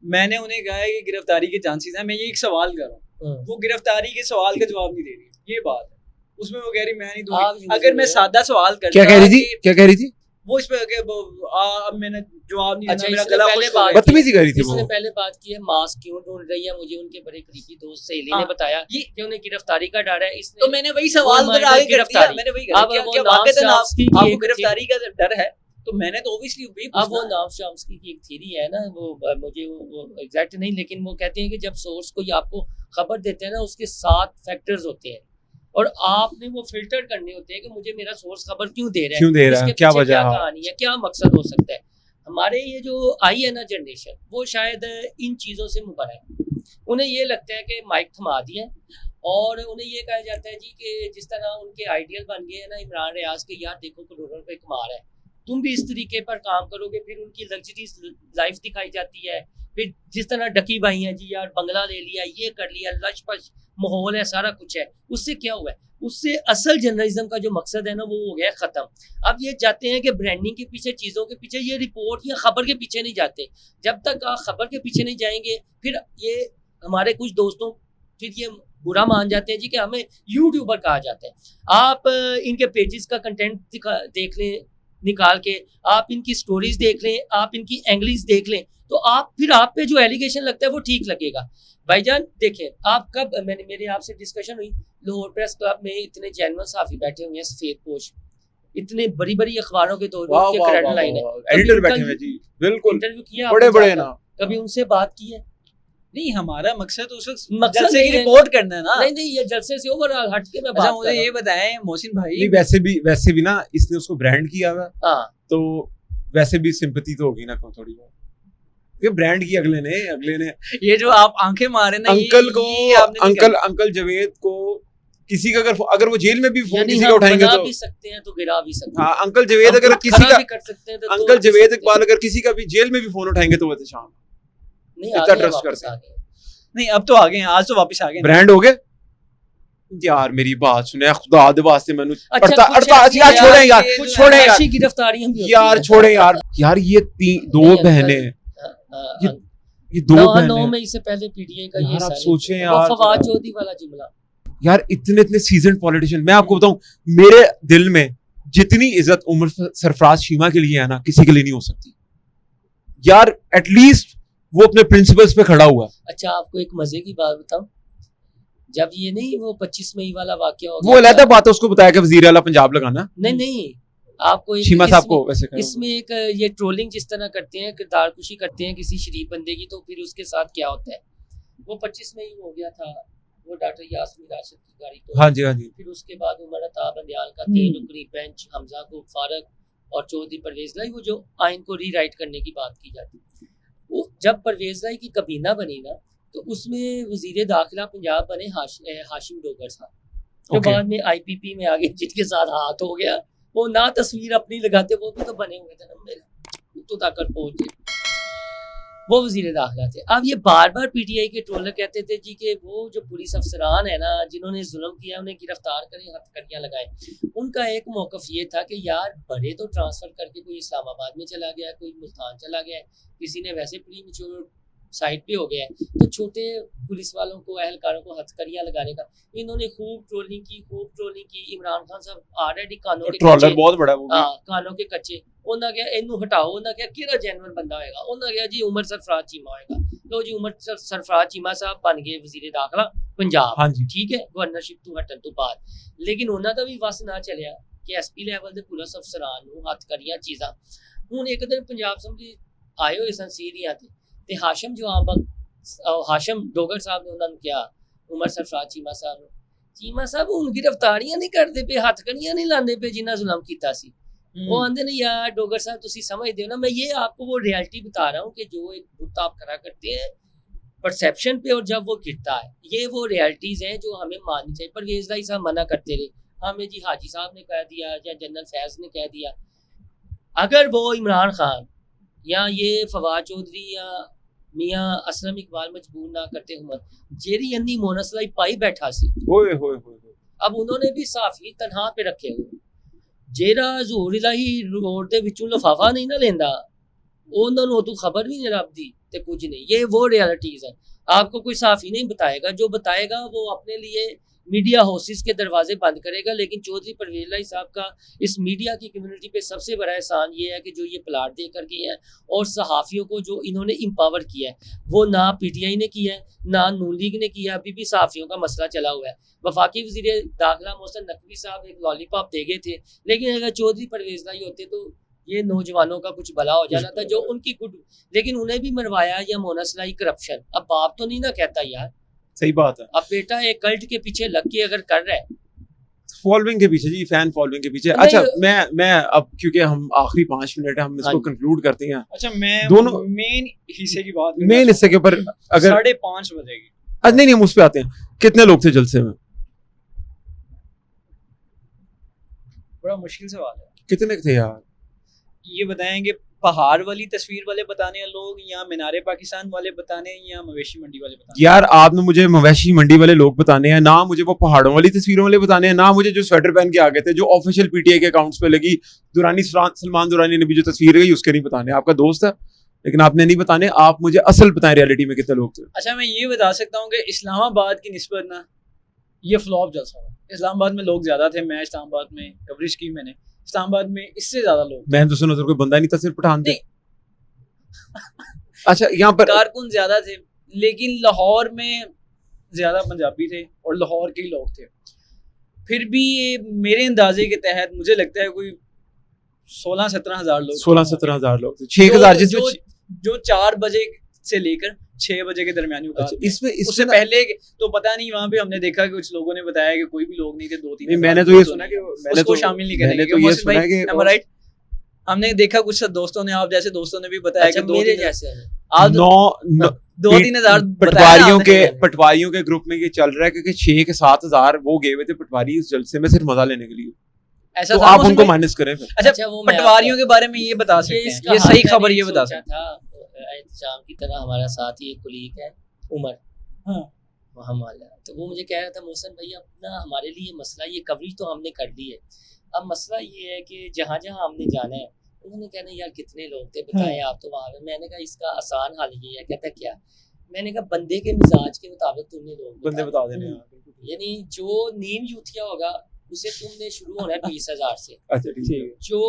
मैंने उन्हें कहा है कि गिरफ्तारी के चांसेस हैं, मैं ये एक सवाल कर रहा हूं, वो गिरफ्तारी के सवाल का जवाब नहीं दे रही, ये बात है। उसमें वो कह रही मैं नहीं दूंगी। अगर मैं सादा सवाल करता, क्या कह रही थी, क्या कह रही थी? वो इस पे अब मैंने जवाब नहीं अच्छा, देना, मेरा इसने गला पहले खुश्क हो बात गया। बदतमीजी कर रही थी वो। इसने पहले बात की है मास्क क्यों ढूंढ रही है, मुझे उनके बड़े करीबी दोस्त सहेली ने हाँ, बताया ये कि उन्हें गिरफ्तारी का डर है। इसने तो मैंने वही सवाल वो उधर आगे कर दिया, गिरफ्तारी। मैंने वही कहा अब क्या वो क्या नाम वाकई शाम्सकी की आपको एक गिरफ्तारी का डर है, तो मैंने तो ऑब्वियसली वही अब वो पूछना। नाम शाम्सकी की एक थ्योरी है ना, वो मुझे वो एग्जैक्ट नहीं, लेकिन वो कहते हैं कि जब सोर्स कोई आपको खबर देते हैं ना, उसके 7 फैक्टर्स होते हैं और आपने वो फिल्टर करने होते हैं कि मुझे मेरा सोर्स खबर क्यों दे रहा है, क्यों दे रहा है, इसके क्या पीछे वजह है। कहानी है, क्या मकसद हो सकता है। हमारे ये जो आई है ना जनरेशन, वो शायद इन चीज़ों से मुबरा है। उन्हें ये लगता है कि माइक थमा दिया है और उन्हें ये कहा जाता है जी कि जिस तरह उनके आइडियल बन गए हैं ना इमरान रियाज के, यार देखो करोड़ों रुपए कमा रहा है, तुम भी इस तरीके पर काम करोगे, फिर उनकी लग्जरीज लाइफ दिखाई जाती है। फिर जिस तरह डकी भाई हैं जी, यार बंगला ले लिया, ये कर लिया, लश पश माहौल है, सारा कुछ है। उससे क्या हुआ है, उससे असल जर्नलिज्म का जो मकसद है ना वो हो गया ख़त्म। अब ये चाहते हैं कि ब्रांडिंग के पीछे, चीज़ों के पीछे, ये रिपोर्ट या खबर के पीछे नहीं जाते। जब तक आप खबर के पीछे नहीं जाएंगे, फिर ये हमारे कुछ दोस्तों फिर ये बुरा मान जाते हैं जी कि हमें यूट्यूबर कहा जाता है। आप इनके पेजेस का कंटेंट देख लें निकाल के, आप इनकी स्टोरीज देख लें, आप इनकी एंग्लिश देख लें, तो आप पे जो एलिगेशन लगता है वो ठीक लगेगा। भाईजान देखें, आप कब मेरे आपसे डिस्कशन हुई, लाहौर प्रेस क्लब में इतने जेन्युइन साफी बैठे हुए हैं, सफेद पोश, इतने बड़ी बड़ी अखबारों के दौर वाह, के वाह, क्रेडिट वाह, लाइन है, वाह, एडिटर बैठे हुए जी, बिल्कुल इंटरव्यू किया बड़े आपने बड़े जाकर? ना। कभी उनसे बात की है? नहीं, हमारा मकसद उस वक्त मकसद जलसे की नहीं है। रिपोर्ट करना है ना। नहीं, ये जलसे से ओवरऑल हट के मैं अच्छा बात मुझे कर रहा ये हूं। बताएं मोहसिन भाई, नहीं वैसे भी ना इसने उसको ब्रांड किया हुआ है, हाँ, तो वैसे भी सिंपैथी तो होगी ना थोड़ी बहुत। ये ब्रांड की अगले ने ये जो आप आंखें मारे ना, अंकल को, ये आपने नहीं अंकल जावेद को किसी का अगर वो जेल में भी फोन यानी किसी का हम उठाएंगे बना तो भी सकते हैं तो गिरा भी सकते हैं। हाँ, अंकल जावेद हम अगर खुद किसी खड़ा का भी कर सकते हैं तो अंकल तोड़ भी जावेद सकते हैं। इकबाल अगर किसी का भी जेल में भी फोन उठाएंगे तो वो तो शाम नहीं, इतना आ गए, ट्रस्ट वापस करते आ हैं। गए। नहीं, अब तो आ गए हैं, आज तो वापस आ गए हैं। ब्रांड हो गए यार। मेरी बात सुने खुदा दे वास्ते मैंने अच्छा, कुछ ऐसी यार यार, छोड़े यार, कुछ छोड़े यार, ऐसी गिरफ्तारियां भी होती यार हैं। छोड़े यार ये दो नहीं, बहनें, अंकल, ये दो 9 बहनें में इससे पहले पीटीआई का ये यार, आप सारी- सोचें वो यार, फवाद चौधरी वाला जुमला। यार इतने सीजन पॉलिटिशियन। मैं आपको बताऊं, मेरे दिल में जितनी इज्जत उमर सरफराज शीमा के लिए है ना, किसी के लिए नहीं हो सकती यार। एटलीस्ट वो अपने प्रिंसिपल्स पे खड़ा हुआ है। अच्छा, आपको एक मजे की बात बताऊं, जब ये नहीं वो 25 मई वाला वाकया हो वो गया अलहदा था- बात है, उसको बताया कि वजीर आला पंजाब लगाना। नहीं, आपको एक शीमा साहब इसमें- को वैसे करो। इसमें एक ये ट्रोलिंग जिस तरह करते हैं, किरदार कुशी करते हैं किसी शरीफ बंदे की, तो फिर उसके साथ क्या होता है। वो 25 मई हो गया था, वो डॉक्टर यास्मीन राशिद की गाड़ी तो हाँ जी, हाँ जी। फिर उसके बाद उमर अता बंदयाल का 3 नुकरी बेंच, हमजा को फारक और चौधरी परवेज लाई, वो जो आइन को रीराइट करने की बात की जाती है। वो जब परवेज लाई की कबीना बनी ना, तो उसमें वजीर दाखिला पंजाब बने हाशिम डोगर साहब, जो Okay. बाद में IPP में आगे जिनके साथ हाथ हो गया। वो ना तस्वीर अपनी लगाते, वो भी तो बने हुए थे ना, मेरे तो ताकत पहुंचे, वो वजीर दाखिला थे। अब ये बार बार PTI के ट्रोलर कहते थे जी कि वो जो पुलिस अफसरान है ना, जिन्होंने जुल्म किया, उन्हें गिरफ्तार करें, हथकड़ियाँ लगाएं। उनका एक मौकफ ये था कि यार बड़े तो ट्रांसफर करके कोई इस्लामाबाद में चला गया, कोई मुल्तान चला गया, किसी ने वैसे प्री मैच्योर साइड पे हो गया है, तो छोटे पुलिस वालों को, अहलकारों को हथकड़ियाँ लगाने का इन्होंने खूब ट्रोलिंग की। इमरान खान साहब ऑलरेडी कानों के ट्रोलर कच्चे, बहुत बड़ा है वो भी। हाँ, कानों के कच्चे। उन्हें क्या इनू हटाओ, उन्हें क्या केड़ा जेन्युइन बंदा होएगा, उन्हें क्या जी उमर सरफराज चीमा होएगा। तो जी उमर सरफराज चीमा साहब बन गए वजीर दाखिला पंजाब, हाँ जी। ठीक है, गवर्नरशिप तो हटन तो बाद। लेकिन उन्होंने का भी वस ना चलिया कि SP ਲੈਵਲ ਦੇ ਪੁਲਿਸ ਅਫਸਰਾਂ ਨੂੰ ਹੱਥ ਕਰੀਆਂ ਚੀਜ਼ਾਂ। ਹੁਣ ਇੱਕ ਦਿਨ ਪੰਜਾਬ ਅਸੈਂਬਲੀ ਆਏ ਹੋਏ ਸਨ ਸੀਰੀਆ ਤੇ ਹਾਸ਼ਮ ਹਾਸ਼ਮ ਡੋਗਰ ਸਾਹਿਬ ਨੇ ਉਹਨਾਂ ਨੂੰ ਕਿਹਾ, ਉਮਰ ਸਰਫਰਾਜ਼ ਚੀਮਾ ਸਾਹਿਬ ਨੂੰ, ਚੀਮਾ ਸਾਹਿਬ ਹੁਣ ਗ੍ਰਿਫਤਾਰੀਆਂ ਨਹੀਂ ਕਰਦੇ ਪਏ, ਹੱਥ ਕੜੀਆਂ ਨਹੀਂ ਲਾਉਂਦੇ ਪਏ ਜਿਨ੍ਹਾਂ ਜ਼ੁਲਮ ਕੀਤਾ ਸੀ। वो आंदे नहीं यार डोगर साहब तुसी समझते हो ना, मैं ये आपको वो रियलिटी बता रहा हूँ कि जो एक बुत आप खड़ा करते हैं परसेप्शन पे और जब वो गिरता है, ये वो रियलिटीज हैं जो हमें माननी चाहिए। परवेज भाई साहब मना करते रहे, हमें जी हाजी साहब ने कह दिया या जनरल फैज ने कह दिया। अगर वो इमरान खान या ये फवाद चौधरी या मियाँ असलम इकबाल मजबूर ना करते हुमत जेरी अन्नी मोनसलाई पाई बैठा सी, ओए होए होए। अब उन्होंने भी साफी तनहा पे रखे हुए जेरा ਜ਼ਹੂਰ ਇਲਾਹੀ रोड ਦੇ ਵਿੱਚੋਂ ਲਫਾਫਾ नहीं ना लेंदा, ਉਹਨਾਂ ਨੂੰ तो खबर भी नहीं रब दी ते कुछ नहीं। ये वो रियलिटीज है, आपको कोई साफी नहीं बताएगा, जो बताएगा वो अपने लिए मीडिया हाउसेस के दरवाजे बंद करेगा। लेकिन चौधरी परवेज इलाही साहब का इस मीडिया की कम्युनिटी पे सबसे बड़ा एहसान ये है कि जो ये प्लाट दे कर गए हैं और सहाफ़ियों को जो इन्होंने एम्पावर किया है, वो ना पीटीआई ने किया है ना नून लीग ने किया। अभी भी सहाफ़ियों का मसला चला हुआ है। वफाकी वज़ीर दाखिला मोहसिन नकवी साहब एक लॉलीपॉप दे गए थे, लेकिन अगर चौधरी परवेज इलाही होते तो ये नौजवानों का कुछ भला हो जाना था, जो उनकी गुड, लेकिन उन्हें भी मरवाया या मोनसलाई करप्शन। अब बाप तो नहीं ना कहता यार, सही बात है। अब बेटा एक कल्ट के पीछे लग के अगर कर रहा है, फॉलोइंग के पीछे जी, फैन फॉलोइंग के पीछे। अच्छा मैं अब क्योंकि हम आखिरी 5 मिनट है, हम इसको कंक्लूड करते हैं। अच्छा मैं दोनों मेन हिस्से की बात, मेन हिस्से के ऊपर अगर 5:30 बजेगी। अच्छा नहीं हम उस पे आते हैं। कितने लोग थे जलसे में? बड़ा मुश्किल सवाल है। कितने थे यार? ये बताएंगे पहाड़ वाली तस्वीर वाले बताने लोग, या मीनारे पाकिस्तान वाले बताने, या मवेशी मंडी वाले बताने? यार आपने मुझे मवेशी मंडी वाले लोग बताने हैं ना, मुझे वो पहाड़ों वाली तस्वीरों वाले बताने हैं ना, मुझे जो स्वेटर पहन के आ गए थे जो ऑफिशियल पीटीआई के अकाउंट्स पे लगी सलमान दुरानी ने भी जो तस्वीर गई उसके नहीं बताने। आपका दोस्त है लेकिन आपने नहीं बताने, आप मुझे असल बताएं रियलिटी में कितने लोग थे। अच्छा मैं ये बता सकता हूँ कि इस्लामाबाद की निस्बत ना ये फ्लॉप जलसा था। इस्लामाबाद में लोग ज्यादा थे, मैं इस्लामाबाद में कवरेज की, मैंने इस्लामाबाद में इससे ज्यादा लोग, मैंने तो सुना कोई बंदा नहीं था, सिर्फ पठान थे। अच्छा यहाँ पर कारकुन ज्यादा थे, लेकिन लाहौर में ज्यादा पंजाबी थे और लाहौर के ही लोग थे। फिर भी ये मेरे अंदाजे के तहत मुझे लगता है कोई 16-17 हज़ार लोग, 16-17 हज़ार लोग थे। 6,000 जिसमें जो 4 बजे से लेकर 6 बजे के दरमियान उतार। अच्छा, इससे पहले तो पता नहीं, वहाँ पे हमने देखा कि कुछ लोगों ने बताया कि कोई भी लोग नहीं थे, 2-3। मैंने तो ये सुना कि मैंने उसको शामिल नहीं करेंगे, राइट। हमने देखा कुछ दोस्तों ने, आप जैसे दोस्तों ने भी बताया कि मेरे जैसे आप 2-3 हज़ार पटवारियों के ग्रुप में ये चल रहा है क्योंकि 6 के 7 हज़ार वो गए हुए थे पटवारी इस जलसे में सिर्फ मजा लेने के लिए। ऐसा तो आप उनको माइनस करें फिर। अच्छा वो पटवारियों के बारे में ये बता सकते हैं, ये सही खबर ये बता सकते हैं। एहतशाम की तरह हमारा साथ ही एक कुलीग है उमर, वहाँ वाला, तो वो मुझे कह रहा था मोहसिन भाई अपना हमारे लिए मसला, ये कवरेज तो हमने कर दी है, अब मसला ये है कि जहाँ जहाँ हमने जाना है, उन्होंने कहना यार कितने लोग थे बताएं आप तो वहाँ पे। मैंने कहा इसका आसान हल ये है। कहता क्या? मैंने कहा बंदे के मिजाज के मुताबिक तुमने लोग बंदे बता देने, यानी जो नीम यूथिया होगा उसे तुमने शुरू होना है 20,000 से। अच्छा ठीक है। जो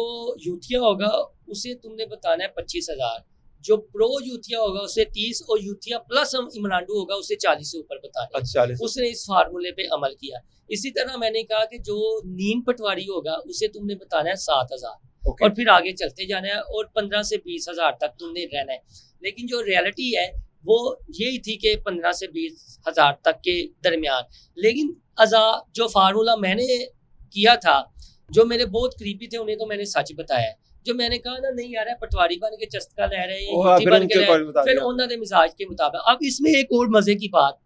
यूथिया होगा उसे तुमने बताना है 25,000, जो प्रो यूथिया होगा उसे 30, और यूथिया प्लस इमरांडू होगा उसे 40 से ऊपर बताना है। 40। उसने इस फार्मूले पे अमल किया। इसी तरह मैंने कहा कि जो नीम पटवारी होगा उसे तुमने बताना है 7,000, और फिर आगे चलते जाना है, और 15 से 20,000 तक तुमने रहना है। लेकिन जो रियलिटी है वो यही थी कि 15 से 20,000 तक के दरमियान। लेकिन जो फार्मूला मैंने किया था, जो मेरे बहुत करीबी थे उन्हें तो मैंने सच बताया। जो मैंने कहा ना नहीं यार पटवारी बन के चस्का ले रहे हैं, फिर उन्होंने मिजाज के मुताबिक। अब इसमें एक और मजे की बात,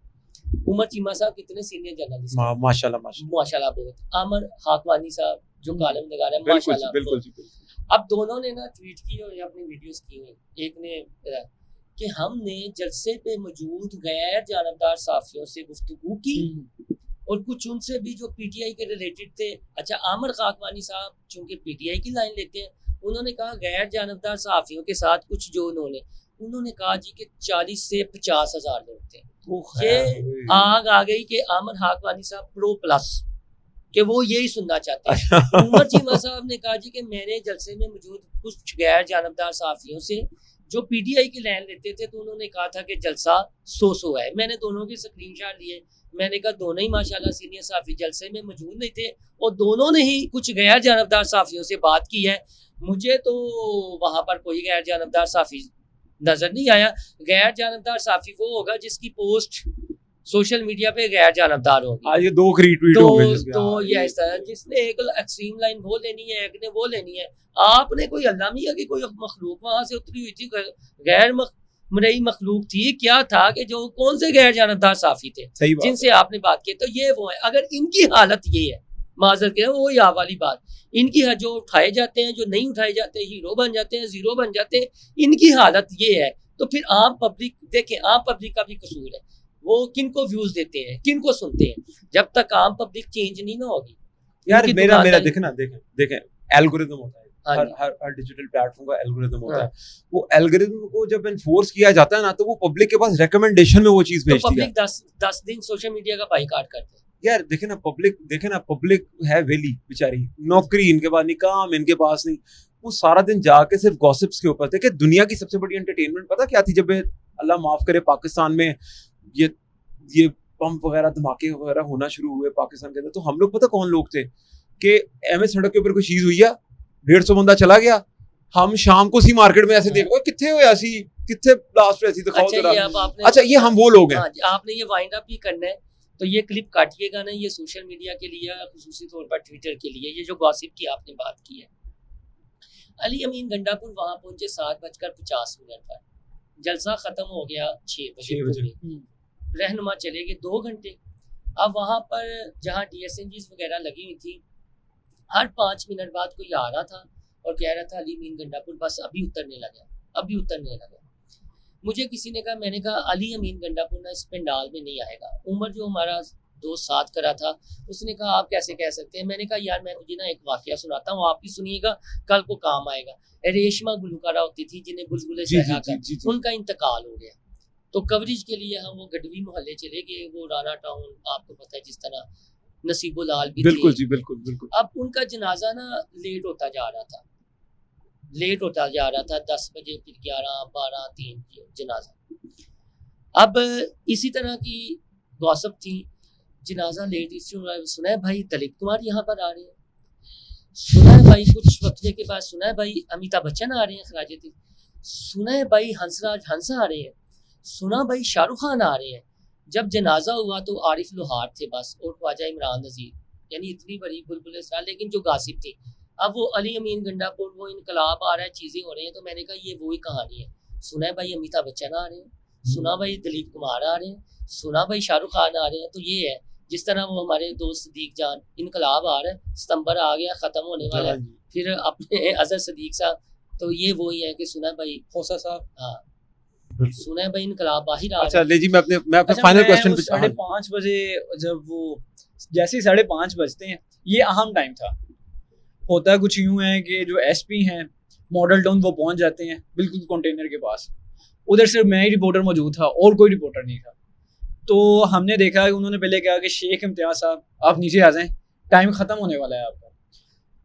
उमर चीमा साहब कितने सीनियर जर्नलिस्ट, माशाल्लाह बहुत। आमर हाकवानी साहब जो कॉलम लगा रहे हैं, माशाल्लाह बिल्कुल। अब दोनों ने ना ट्वीट की और अपनी वीडियोस की हुई। एक ने कि हमने जलसे पे मौजूद गैर जानबदार साफियों से गुफ्तगू की और कुछ उनसे भी जो पीटीआई के रिलेटेड थे। अच्छा आमर खाकवानी साहब चूंकि पीटीआई की लाइन लेते हैं, उन्होंने कहा गैर जानबदार सहाफ़ियों के साथ कुछ जो उन्होंने कहा जी कि 40 से 50 हज़ार लोग थे। ये आग आ गई कि आमर हाकवानी साहब प्रो प्लस कि वो यही सुनना चाहते हैं। उमर चीमा साहब ने कहा जी कि मैंने जलसे में मौजूद कुछ गैर जानबदार सहाफ़ियों से जो पीटीआई की लाइन लेते थे, तो उन्होंने कहा था कि जलसा 100 है। मैंने दोनों के स्क्रीनशॉट लिए। मैंने कहा दोनों ही माशाल्लाह सीनियर सहाफ़ी जलसे में मौजूद नहीं थे और दोनों ने ही कुछ गैर जानबदार सहाफ़ियों से बात की है। मुझे तो वहाँ पर कोई गैर जानबदार सहाफ़ी नज़र नहीं आया। गैर जानबदार सहाफ़ी वो होगा जिसकी पोस्ट सोशल मीडिया पे गैर जानबदार होगी। आज ये 2 रीट्वीट हो गए जिसके, तो हाँ, ये इस तरह जिसने एक एक्सट्रीम लाइन वो लेनी है, एक ने वो लेनी है। आपने कोई अल्लाह मियां की कोई मखलूक वहां से उतरी हुई थी, गैर मरई मखलूक थी, क्या था कि जो कौन से गैर जानबदार साफी थे सही बात जिनसे आपने बात की। तो ये वो है, अगर इनकी हालत ये है, माजर के वो या वाली बात, इनकी जो उठाए जाते हैं, जो नहीं उठाए जाते, हीरो बन जाते हैं, जीरो बन जाते हैं, इनकी हालत ये है। तो फिर आम पब्लिक देखें, आम पब्लिक का भी कसूर है, वो किन को व्यूज देते हैं, किन को सुनते हैं। जब तक आम पब्लिक चेंज नहीं ना होगी यार। इनकी मेरा दुकानदारी- देखें एल्गोरिदम होता है, हाँ हर जी। हर डिजिटल प्लेटफॉर्म का एल्गोरिदम होता हाँ। है। वो एल्गोरिदम को जब एनफोर्स किया जाता है ना, तो वो पब्लिक के पास रिकमेंडेशन में वो चीज तो भेजती है। पब्लिक 10 दिन सोशल मीडिया का बाइकाट करते हैं। यार देखे ना पब्लिक है वेली बेचारी, नौकरी इनके पास नहीं, काम इनके पास नहीं, वो सारा दिन जाके सिर्फ गॉसिप्स के ऊपर थे। कि दुनिया की सबसे बड़ी एंटरटेनमेंट पता क्या थी? जब अल्लाह माफ करे पाकिस्तान में ये पंप वगैरह धमाके वगैरह होना शुरू हुए पाकिस्तान के अंदर, तो हम लोग पता कौन लोग थे कि एमएस सड़क के ऊपर कोई चीज हुई है, 150 बंदा चला गया, हम शाम को सी मार्केट में ऐसे देखो कितने हुए ऐसी, कितने लास्ट पे ऐसी दिखाओ अच्छा, जरा। ये अब आपने अच्छा, ये हम वो लोग हैं। हाँ जी, आपने ये वाइंड अप भी करना है, तो ये क्लिप काटिएगा ना, ये सोशल मीडिया के लिए, खुसूसी तौर पर ट्विटर के लिए, ये जो गॉसिप की आपने बात की है। अली अमीन गंडापुर वहां पहुंचे 7:50 पर, जलसा खत्म हो गया 6 बजे। रहनुमा चले गए 2 घंटे। अब वहां पर जहाँ DSNGs वगैरह लगी हुई थी, हर 5 मिनट बाद कोई आ रहा था और कह रहा था अली अमीन गंडापुर बस अभी उतरने लगा। मुझे किसी ने कहा, मैंने कहा अली अमीन गंडापुर ना इस पंडाल में नहीं आएगा। उमर जो हमारा दोस्त साथ करा था, उसने कहा आप कैसे कह सकते हैं। मैंने कहा यार मैं तुझे ना एक वाकया सुनाता हूँ, आप भी सुनिएगा, कल को काम आएगा। रेशमा गुलकारा होती थी जिन्हें बुलबुले सहरा कर, उनका इंतकाल हो गया। तो कवरेज के लिए हम वो गढ़वी मोहल्ले चले गए, वो राना टाउन आपको पता है, जिस तरह नसीबुल लाल भी बिल्कुल थे। जी, बिल्कुल। अब उनका जनाजा ना लेट होता जा रहा था 10 बजे, फिर 11, 12, 3 जनाजा। अब इसी तरह की गॉसिप थी, जनाजा लेट इसलिए सुना है भाई दलीप कुमार यहाँ पर आ रहे हैं, सुना है भाई कुछ वक्फे के बाद सुना है भाई अमिताभ बच्चन आ रहे हैं खराजे थे, सुना है भाई हंसराज हंसा आ रहे हैं, सुना भाई शाहरुख खान आ रहे हैं। जब जनाजा हुआ तो आरिफ लोहार थे बस, और ख्वाजा इमरान नज़ीर, यानी इतनी बड़ी बुलबुल स्टार। लेकिन जो गासिप थी, अब वो अली अमीन गंडापुर, वो इनकलाब आ रहा है, चीज़ें हो रही हैं, तो मैंने कहा ये वही कहानी है। सुना है भाई अमिताभ बच्चन आ रहे हैं, सुना भाई दिलीप कुमार आ रहे हैं, सुना भाई शाहरुख खान आ रहे हैं। तो ये है, जिस तरह वो हमारे दोस्त सदीक जान, इनकलाब आ रहा है, सितंबर आ गया, ख़त्म होने वाला है, फिर अपने अजहर सदीक साहब, तो ये वही है कि सुना भाई खोसा साहब, हाँ सुना है भाई इनकलाब बाहर आ अच्छा रहा है। ले जी, मैं अपने फाइनल क्वेश्चन पे 5:30 बजे, जब वो जैसे ही 5:30 बजते हैं, ये अहम टाइम था। होता कुछ यूं है कि जो SP हैं मॉडल टाउन, वो पहुंच जाते हैं बिल्कुल कंटेनर के पास। उधर सिर्फ मैं ही रिपोर्टर मौजूद था और कोई रिपोर्टर नहीं था। तो हमने देखा कि उन्होंने पहले कहा कि शेख इम्तियाज साहब आप नीचे आ जाएं, टाइम ख़त्म होने वाला है आपका।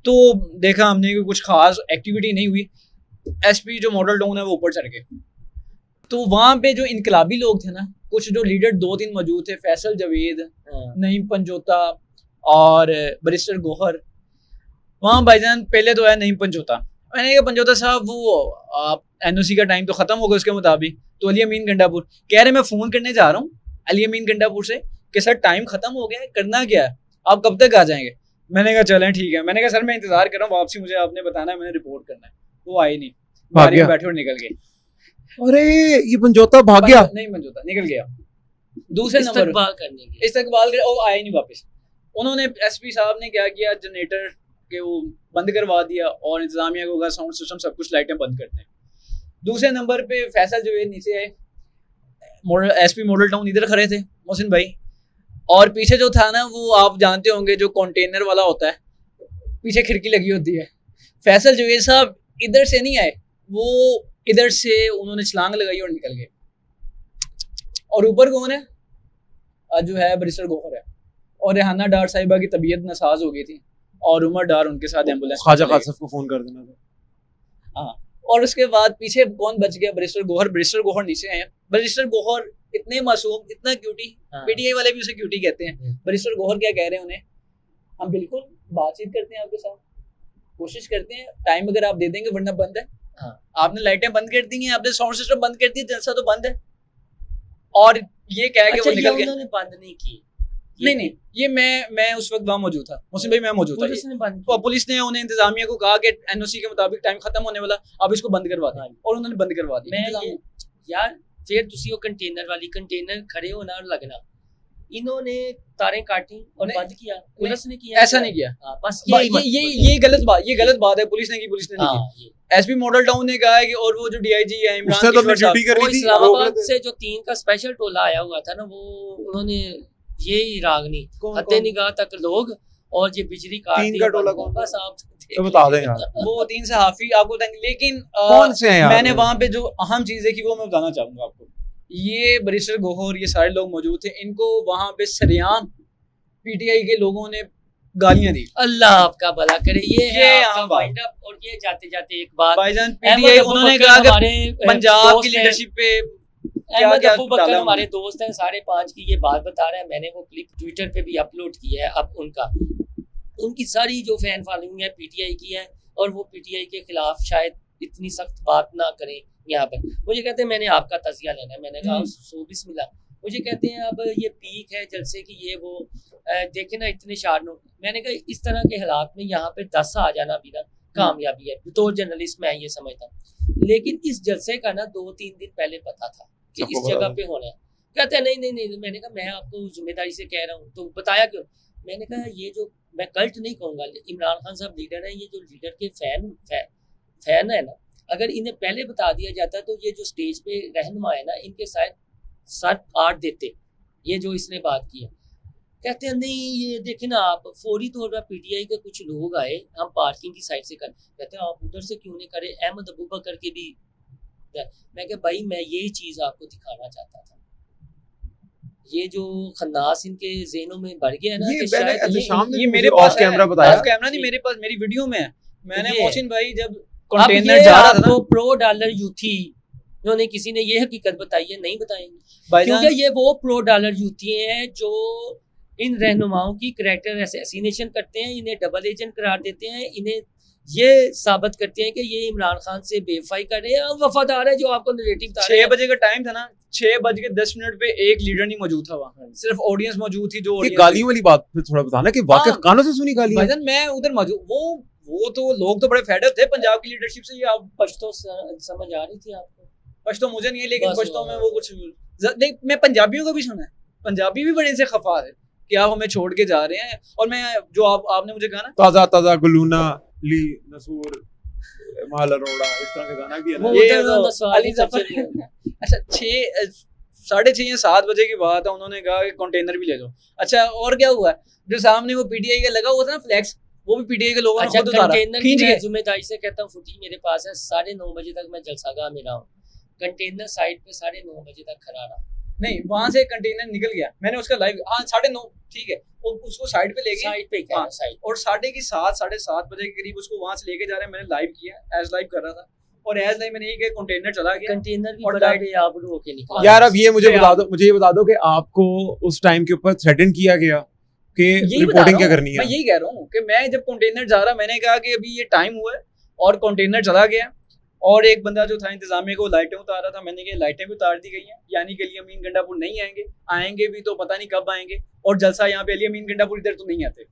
तो देखा हमने कि कुछ खास एक्टिविटी नहीं हुई। SP जो मॉडल टाउन है वो ऊपर चढ़ गए। तो वहाँ पे जो इनकलाबी लोग थे ना, कुछ जो लीडर 2-3 मौजूद थे, फैसल जावेद, नईम पंजोता और बैरिस्टर गोहर। वहाँ भाईजान पहले तो है नईम पंजोता, मैंने कहा पंजोता साहब वो आप NOC का टाइम तो ख़त्म हो गया उसके मुताबिक। तो अली अमीन गंडापुर कह रहे मैं फ़ोन करने जा रहा हूँ अली अमीन गंडापुर से कि सर टाइम ख़त्म हो गया है, करना क्या है, आप कब तक आ जाएंगे। मैंने कहा चलें ठीक है। मैंने कहा सर मैं इंतज़ार कर रहा हूँ वापसी, मुझे आपने बताना है, मैंने रिपोर्ट करना है। वो आए नहीं, गाड़ी में बैठे और निकल गए। अरे ये पंजोता भाग गया, नहीं पंजोता निकल गया दूसरे नंबर इस्तकबाल करने के, इस्तकबाल कर, वो आए नहीं वापस। उन्होंने SP साहब ने क्या किया, जनरेटर के वो बंद करवा दिया और इंतजामिया को कहा साउंड सिस्टम सब कुछ लाइटें बंद करते हैं। दूसरे नंबर पे फैसल जवेद नीचे आए, SP मॉडल टाउन इधर खड़े थे मोहसिन भाई, और पीछे जो था ना वो आप जानते होंगे जो कंटेनर वाला होता है, पीछे खिड़की लगी होती है। फैसल जवेद साहब इधर से नहीं आए, वो इधर से उन्होंने छलांग लगाई और निकल गए। और ऊपर कौन है, जो है बैरिस्टर गोहर है, और रेहाना डार साहिबा की तबीयत नासाज हो गई थी और उमर डार उनके साथ एम्बुलेंस ख्वाजा कासिफ को फोन कर देना था। हाँ, और उसके बाद पीछे कौन बच गया, बैरिस्टर गोहर नीचे आए। बैरिस्टर गोहर इतने मासूम, इतना क्यूटी, PTI वाले भी उसे क्यूटी कहते हैं। बैरिस्टर गोहर क्या कह रहे हैं उन्हें, हम बिल्कुल बातचीत करते हैं आपके साथ, कोशिश करते हैं, टाइम अगर आप दे देंगे, वरना बंद है। आपने लाइटें बंद कर दी हैं, आपने साउंड सिस्टम बंद कर दिया, जलसा तो बंद है। और ये कह के अच्छा, वो निकल गए। उन्होंने बंद नहीं की। नहीं, ये मैं उस वक्त वहाँ मौजूद था, मुस्लिम भाई मैं मौजूद था। पुलिस ने बंद तो पुलिस ने उन्हें इंतजामिया को कहा कि एनओसी के मुताबिक टाइम खत्म होने वाला, अब इसको बंद करवा दें, और उन्होंने बंद करवा दिया। मैं ये यार फिर ਤੁਸੀਂ ਉਹ ਕੰਟੇਨਰ वाली कंटेनर खड़े होना और लगना, इन्होंने तारें काटी और नहीं, बंद किया, पुलिस ने किया ऐसा नहीं किया। हाँ, बस ये गलत बात है, पुलिस ने की, पुलिस ने नहीं की। हाँ, एसपी मॉडल टाउन ने कहा है कि, और वो जो डीआईजी है इमरान उसने तो अपनी किशोर साहब, ड्यूटी कर वो ली थी। इस्लामाबाद से जो 3 का स्पेशल टोला आया हुआ था ना, वो उन्होंने ये रागनी हत्ते निगाह तक लोग और ये बिजली काट 3 का टोला कौन? बस आप तो बता दें यार। वो 3 सहाफी आपको बताएंगे, लेकिन कौन से हैं यार? मैंने वहां पे जो अहम चीज देखी वो मैं बताना चाहूंगा आपको। ये बैरिस्टर गोहर, ये सारे लोग मौजूद थे, इनको वहां पे सरेआम पीटीआई के लोगों ने गालियां दी। अल्लाह आपका भला करे। ये है आपका आम बात। Wind up. और ये जाते जाते एक बात, भाईजान अहमद पीटीआई अबू उन्होंने बकर कहा कि हमारे पंजाब दोस्त की हैं। लीडरशिप पे अहमद क्या अबू बकर डाला हमारे दोस्त हैं, 5.5 की ये बात बता रहे हैं, मैंने वो क्लिप ट्विटर पे भी अपलोड किया है। अब उनकी सारी जो फैन फॉलोइंग है पीटीआई की है, और वो पीटीआई के खिलाफ शायद इतनी सख्त बात ना करें यहाँ पर। मुझे कहते हैं मैंने आपका तजिया लेना है, मैंने कहा सो बिस्मिल्लाह। मुझे कहते हैं अब ये पीक है जलसे की, ये वो देखे ना इतने शारनो। मैंने कहा इस तरह के हालात में यहाँ पे 10 आ जाना भी ना कामयाबी है, तो जर्नलिस्ट मैं ये समझता हूँ। लेकिन इस जलसे का ना 2-3 दिन पहले पता था कि इस जगह पे होना है। कहते हैं नहीं, मैंने कहा मैं आपको जिम्मेदारी से कह रहा हूँ, तो बताया क्यों? मैंने कहा ये जो मैं कल्ट नहीं कहूँगा, इमरान खान साहब लीडर है, ये जो लीडर के फैन है ना, अगर इन्हें पहले बता दिया जाता तो ये जो स्टेज पे रहनुमा है ना, इनके शायद सर काट देते, ये जो इसने बात की है। कहते हैं नहीं ये देखे ना आप, फौरी तौर पर पीटीआई के कुछ लोग आए, हम पार्किंग की साइड से कर, कहते हैं आप उधर से क्यों नहीं करे, अहमद अबू बकर के भी। मैं कहा भाई मैं यही चीज आपको दिखाना चाहता था, ये जो खन्नास इनके ज़हनों में बढ़ गया है ना, कि शायद ये मेरे पास कैमरा बताया, ऑफ कैमरा नहीं, मेरे पास मेरी वीडियो में है। मैंने मोहसिन भाई जब अब कंटेनर ये जा रहा था ना, आपको प्रो डॉलर यूथी उन्होंने किसी ने ये हकीकत बताई है, नहीं बताएंगे, क्योंकि ये वो प्रो डॉलर यूथी हैं जो इन रहनुमाओं की करैक्टर असैसिनेशन करते हैं, इन्हें डबल एजेंट करार देते हैं, इन्हें ये साबित करते हैं कि ये इमरान खान से बेवफाई कर रहे हैं और वफादार है, जो आपको नैरेटिव बता रहे हैं। 6 बजे का टाइम था ना, 6:10 पे एक लीडर नहीं मौजूद था वहाँ, सिर्फ ऑडियंस मौजूद थी। जो ये गालियों वाली बात पे थोड़ा बताना कि वाकई कानों से सुनी गालियां। भाईजान मैं उधर मौजूद, वो तो लोग तो बड़े फेड अप थे पंजाब की लीडरशिप से। ये आप पश्तो समझ आ रही थी आपको? पश्तो मुझे नहीं है, लेकिन पश्तो में वो कुछ नहीं। मैं पंजाबियों को भी सुना है, पंजाबी भी बड़े से खफा है कि आप हमें छोड़ के जा रहे हैं। और मैं जो आपने मुझे कहा ना, ताजा ताजा गुलूना ली नसूर माल अरोड़ा, इस तरह का गाना भी है ना, ये तो अली जफर। अच्छा 6:30 या 7 बजे की बात है, उन्होंने कहा कि कंटेनर भी ले लो। अच्छा और क्या हुआ, जो सामने वो पीटीआई का लगा हुआ था ना फ्लैक्स, वो भी पीटीआई के लोगों ने खुद उतारा, खींच के। जिम्मेदारी से कहता हूँ फुटी मेरे पास है, 9:30 बजे तक मैं जलसागाह में रहा हूँ, कंटेनर साइड पे 9:30 बजे तक खड़ा रहा। नहीं वहां से कंटेनर निकल गया, मैंने उसका लाइव 9:30 ठीक है, वो उसको साइड पे ले गए, साइड पे क्या साइड, और 7:30 बजे के करीब उसको वहां से लेके जा रहे हैं। मैंने लाइव किया, एज लाइव कर रहा था, और एज लाइव मैंने ये कंटेनर चला गया, कंटेनर भी बड़ा बेआबरू होके निकला। यार अब ये मुझे बता दो कि आपको उस टाइम के ऊपर थ्रेटन किया गया कि रिपोर्टिंग क्या करनी है? मैं यही कह रहा हूँ कि मैं जब कंटेनर जा रहा, मैंने कहा कि अभी ये टाइम हुआ है, और कंटेनर चला गया, और एक बंदा जो था इंतजामिया को लाइटें उतार रहा था, मैंने कहा लाइटें भी उतार दी गई हैं, यानी कि अली अमीन गंडापुर नहीं आएंगे भी तो पता नहीं कब आएंगे, और जलसा यहाँ पे अली अमीन गंडापुर इधर तो नहीं आते।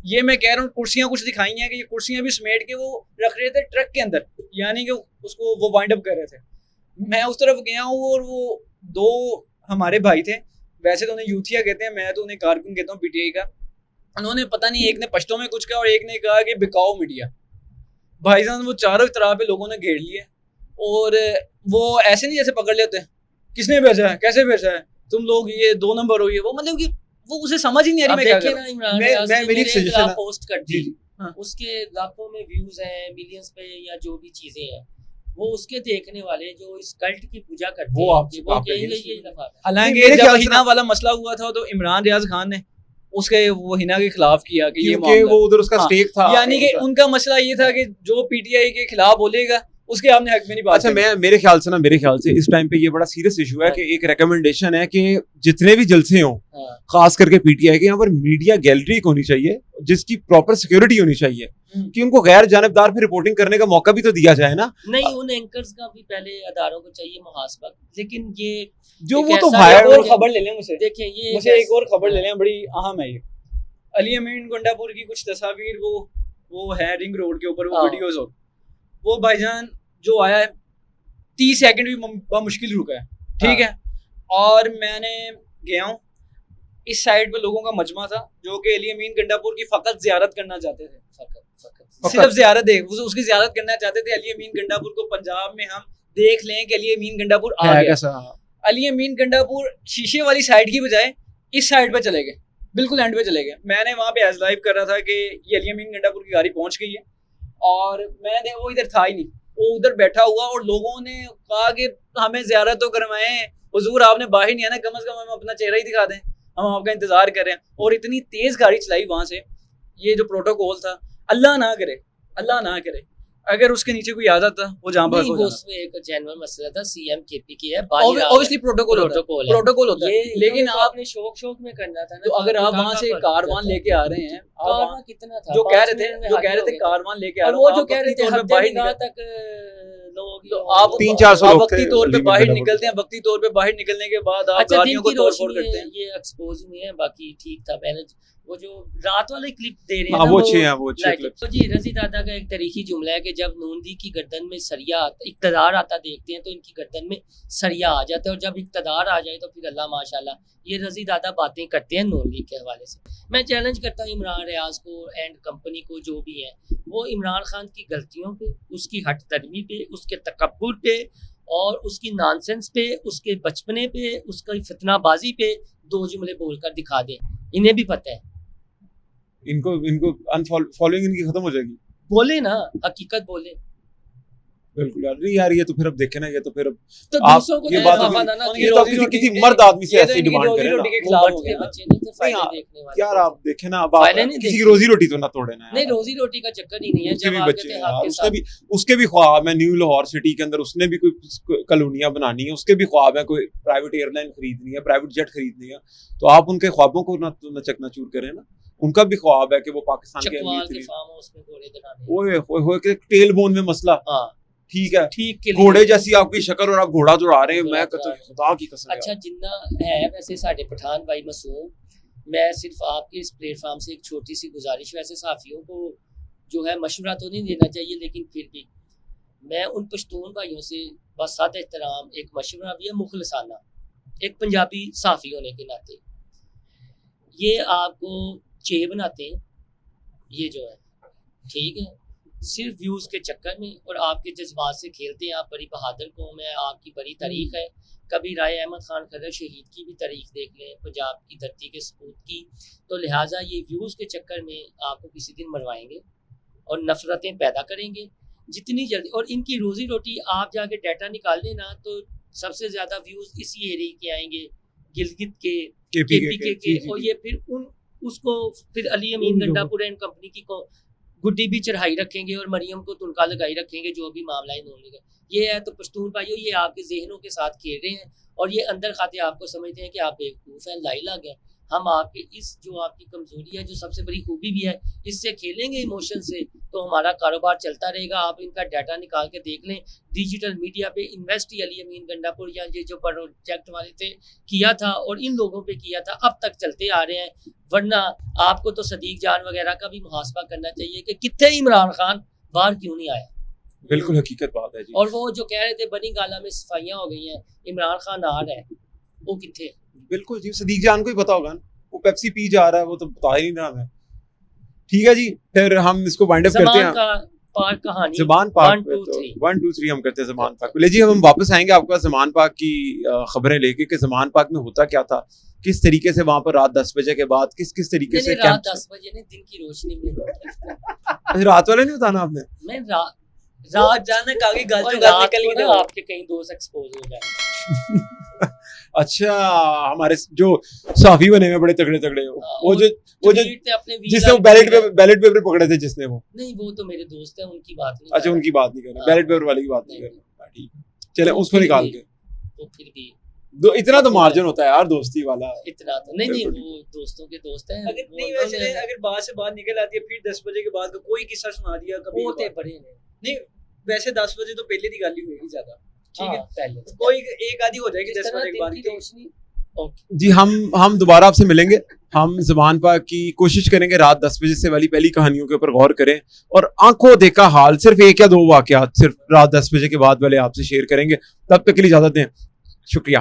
ये मैं कह रहा हूँ, कुर्सियाँ कुछ दिखाई हैं कि ये कुर्सियाँ भी समेट के वो रख रहे थे ट्रक के अंदर, यानी कि उसको वो वाइंड अप कर रहे थे। मैं उस तरफ गया हूँ, और वो 2 हमारे भाई थे, वैसे तो उन्हें यूथिया कहते हैं, मैं तो उन्हें कारकुन कहता हूँ पीटीआई का। उन्होंने पता नहीं, एक ने पश्तो में कुछ कहा और एक ने कहा कि बिकाओ मीडिया। भाईजान वो चारों तरह पे लोगों ने घेर लिए, और वो ऐसे नहीं जैसे पकड़ लेते किसने भेजा है, कैसे भेजा है, तुम लोग ये 2 नंबर हो, ये वो, मतलब कि वो उसे समझ ही नहीं आ रही। मैं क्या कर रहा हूं, मैं मेरी सजेशन पोस्ट कर दी, उसके लाखों में व्यूज हैं, मिलियंस पे, या जो भी चीजें हैं, वो उसके देखने वाले जो इस कल्ट की पूजा करते हैं, वो यही दफा। हालांकि जब हिना वाला मसला हुआ था तो इमरान रियाज खान ने उसके वो हिना के खिलाफ किया कि ये वो उधर उसका स्टेक था, यानी कि उनका मसला ये था कि जो पीटीआई के खिलाफ बोलेगा उसके आपने हक में नहीं बात अच्छा, करी। मैं मेरे ख्याल से इस टाइम पे ये बड़ा सीरियस इशू है कि एक रिकमेंडेशन है कि जितने भी जलसे हों, हाँ। खास करके पीटीआई के, यहाँ पर मीडिया गैलरी एक होनी चाहिए जिसकी प्रॉपर सिक्योरिटी होनी चाहिए कि उनको गैर जानबदार फिर रिपोर्टिंग करने का मौका भी तो दिया जाए ना। नहीं, उन एंकर्स का भी पहले अदारों को चाहिए मुहासबा, लेकिन ये जो एक वो तो ऐसा भाई एक और देखिए- खबर ले लें मुझसे, देखिए ये मुझे एक और खबर ले लें, बड़ी अहम है ये। अली अमीन गंडापुर की कुछ तस्वीर वो है रिंग रोड के ऊपर, वो हाँ। वीडियोस हो, वो भाईजान जो आया है 30 सेकंड भी मुश्किल रुका है, ठीक है। और मैंने गया हूँ, इस साइड पे लोगों का मजमा था जो कि अली अमीन गंडापुर की फकत जियारत करना चाहते थे, फकत सिर्फ जियारत है, उसकी जियारत करना चाहते थे। अली अमीन गंडापुर को पंजाब में हम देख लें कि अली अमीन गंडापुर आ है गया। कैसा? अली अमीन गंडापुर शीशे वाली साइड की बजाय इस साइड पे चले गए, बिल्कुल एंड पे चले गए। मैंने वहां पे एज लाइव कर रहा था कि ये अली अमीन गंडापुर की गाड़ी पहुंच गई है, और मैंने देखा वो इधर था ही नहीं, वो उधर बैठा हुआ, और लोगों ने कहा कि हमें ज़ियारत तो करवाएं हुजूर, आपने बाहर नहीं आना, कम से कम हमें अपना चेहरा ही दिखा दें, हम आपका इंतजार कर रहे हैं। और इतनी तेज गाड़ी चलाई वहां से, ये जो प्रोटोकॉल था, अल्लाह ना करे अगर उसके नीचे कोई आ जाता वो जहां पर नहीं, वो उसमें एक जेन्युइन मसला था, सीएम केपी की है, बाहर आ ऑब्वियसली गया। प्रोटोकॉल होता है, ये लेकिन तो आप आपने शौक में करना था ना, तो अगर आप वहां से पर कारवान जाता है। लेके आ रहे हैं, आप कारवां कितना था, जो कह 5 रहे थे मिनट में हाजिर हो गए थे। कारवान लेके आ और रहे वो हो, जो आप कह रहे वक्ती थे तौर पे हफ्ते बाहर निगाह निकल, तक लोग तो आप 300-400 आप लोग वक्ती थे तौर पे अली बाहर गंडापुर निकलते हैं, वक्ती तौर पे बाहर निकलने के बाद आप अच्छा, दिन गाड़ियों को की तोड़ रोशनी फोड़ करते में हैं। ये एक्सपोज हुए हैं, बाकी ठीक था। मैंने वो जो रात वाले क्लिप दे रहे हैं हाँ, ना, वो अच्छे हैं, वो अच्छे लाइट- clips। तो जी रजी दादा का एक तारीखी जुमला है कि जब नूनदी की गर्दन में सरिया इक़्तिदार आता देखते हैं तो इनकी गर्दन में सरिया आ जाता है, और जब इक़्तिदार आ जाए तो फिर अल्लाह माशाल्लाह, ये रजी दादा बातें करते हैं नून लीग के हवाले से। मैं चैलेंज करता हूँ इमरान रियाज को एंड कंपनी को, जो भी है वो इमरान खान की गलतियों पे, उसकी हट दर्मी पे, उसके तकब्बुर पे और उसकी नॉनसेंस पे, उसके बचपने पे, उसकी फितनाबाजी पे 2 जुमले बोलकर दिखा दे। इन्हें भी पता है, इनको फॉलोइंग इनकी खत्म हो जाएगी। बोले ना, हकीकत बोले। बिल्कुल यार, नहीं यार, ये तो फिर अब देखे ना, ये तो फिर अब तो आप दूसरों को ये तो बात ऐसा भी- माना ना उनकी कि ये तो रोजी किसी रोटी किसी के- मर्द आदमी से ये तो ऐसी इनकी डिमांड रोजी करे ना। रोटी के वो खिलाफ हो बच्चे गया ना। बच्चे नहीं थे, फायदे हाँ, देखने वाले यार थे। आप देखे ना, अब आप फायदे नहीं किसी की देखे। रोजी रोटी तो ना तोड़े ना नहीं, यार। रोजी रोटी का चक्कर ही नहीं है। उसके जब भी आप बच्चे कहते हैं हैं यार, आपके उसके भी ख्वाब है, न्यू लाहौर सिटी के अंदर उसने भी कोई कॉलोनियां बनानी है, उसके भी ख्वाब है, कोई प्राइवेट एयरलाइन खरीदनी है, प्राइवेट जेट खरीदनी है, तो आप उनके ख्वाबों को ना चकनाचूर करें ना। उनका भी ख्वाब है कि वो पाकिस्तान के चकवाल अमीर के फार्म हाउस में घोड़े दिलाने। ओए होए होए, टेल बोन में मसला, हाँ, ठीक है, ठीक के लिए। घोड़े जैसी आपकी शक्ल और आप घोड़ा दौड़ा रहे हैं, घोड़ा मैं दौड़ा कहता रहे हैं। हूं खुदा की कसम अच्छा, यार। जिन्ना है वैसे साढ़े पठान भाई मासूम, मैं सिर्फ आपके इस प्लेटफॉर्म से एक छोटी सी गुजारिश, वैसे साफियों को जो है मशवरा तो नहीं देना चाहिए, लेकिन फिर भी मैं उन पश्तून भाइयों से बसात एहतराम एक मशवरा भी है मुखलसाना, एक पंजाबी साफी होने के नाते, ये आपको चे बनाते हैं, ये जो है ठीक है, सिर्फ व्यूज़ के चक्कर में और आपके जज्बात से खेलते हैं। आप बड़ी बहादुर कौम है, आपकी बड़ी तारीख है। कभी राय अहमद खान खदर शहीद की भी तारीख देख लें, पंजाब की धरती के सपूत की। तो लिहाजा ये व्यूज़ के चक्कर में आपको किसी दिन मरवाएंगे और नफरतें पैदा करेंगे जितनी जल्दी। और इनकी रोजी रोटी आप जाके डाटा निकाल लें ना, तो सबसे ज़्यादा व्यूज़ इसी एरिया के आएंगे, गिलगित के, केपीके के, और ये फिर उसको फिर अली अमीन गंडापुर एंड कंपनी की को गुड्डी भी चढ़ाई रखेंगे और मरियम को तुनका लगाई रखेंगे, जो भी मामला इन्होंने का ये है। तो पश्तून भाइयों, ये आपके जहनों के साथ खेल रहे हैं और ये अंदर खाते आपको समझते हैं कि आप बेवकूफ़ हैं, लाइलाग हैं। हम आपके इस जो आपकी कमज़ोरी है, जो सबसे बड़ी खूबी भी है, इससे खेलेंगे इमोशन से, तो हमारा कारोबार चलता रहेगा। आप इनका डाटा निकाल के देख लें, डिजिटल मीडिया पे इन्वेस्ट ही अली अमीन गंडापुर या ये जो प्रोजेक्ट वाले थे किया था और इन लोगों पे किया था, अब तक चलते आ रहे हैं। वरना आपको तो सदीक जान वगैरह का भी मुहासबा करना चाहिए कि कितने इमरान खान बाहर क्यों नहीं आया। बिल्कुल हकीकत बात है जी। और वो जो कह रहे थे बनी गाला में सफाइयाँ हो गई हैं, इमरान खान आ रहा है, वो कितने? बिल्कुल जी, सदीक जान को ही पता होगा ना, वो पेप्सी पी जा रहा है, वो तो बता ही नहीं रहा हमें। ठीक है जी, फिर हम इसको वाइंड अप करते हैं। का पार्क कहानी ज़मान पाक 1 2 3 1 2 3 हम करते हैं ज़मान पाक। ले जी, हम वापस आएंगे आपके पास ज़मान पाक की खबरें लेके कि ज़मान पाक में होता क्या था, किस तरीके से वहां पर रात 10 बजे के बाद किस तरीके से रात 10 बजे नहीं, दिन की रोशनी में। रात वाले नहीं बताना आपने। मैं रात अचानक आगे और गाजू रात निकल को गई ना ना। आपके कहीं दोस्त एक्सपोज हो जाए। अच्छा, हमारे जो साफी बने हुए बड़े तगड़े तगड़े वो जो tweet पे अपने वीजा जिसने वो बैलेट पेपर पकड़े थे जिसने वो, नहीं वो तो मेरे दोस्त हैं, उनकी बात नहीं अच्छा कर उनकी बात नहीं कर रहे, हाँ। बैलेट पेपर वाले की बात नहीं कर रहे, ठीक है चले तो उसको फिर निकाल भी- के तो फिर भी इतना तो मार्जिन होता है यार दोस्ती वाला। इतना तो नहीं वो दोस्तों के दोस्त हैं, अगर वो नहीं वैसे उन्होंने- अगर बात से बात निकल आती है फिर 10 बजे के बाद का कोई किस्सा सुना दिया कभी वो ते कभार। बड़े ने नहीं वैसे 10 बजे तो पहले की गाली हुई ज्यादा, ठीक है हाँ, पहले कोई एक आधी हो जाएगी जिस 10 तरह बजे के बाद दिन की। की रोशनी ओके जी हम दोबारा आपसे मिलेंगे। हम ज़बान पाक की कोशिश करेंगे रात 10 बजे से वाली पहली कहानियों के ऊपर गौर करें और आंखों देखा हाल सिर्फ 1 या 2 वाकयात सिर्फ रात 10 बजे के बाद वाले आपसे शेयर करेंगे। तब तक के लिए इजाज़त दें, शुक्रिया।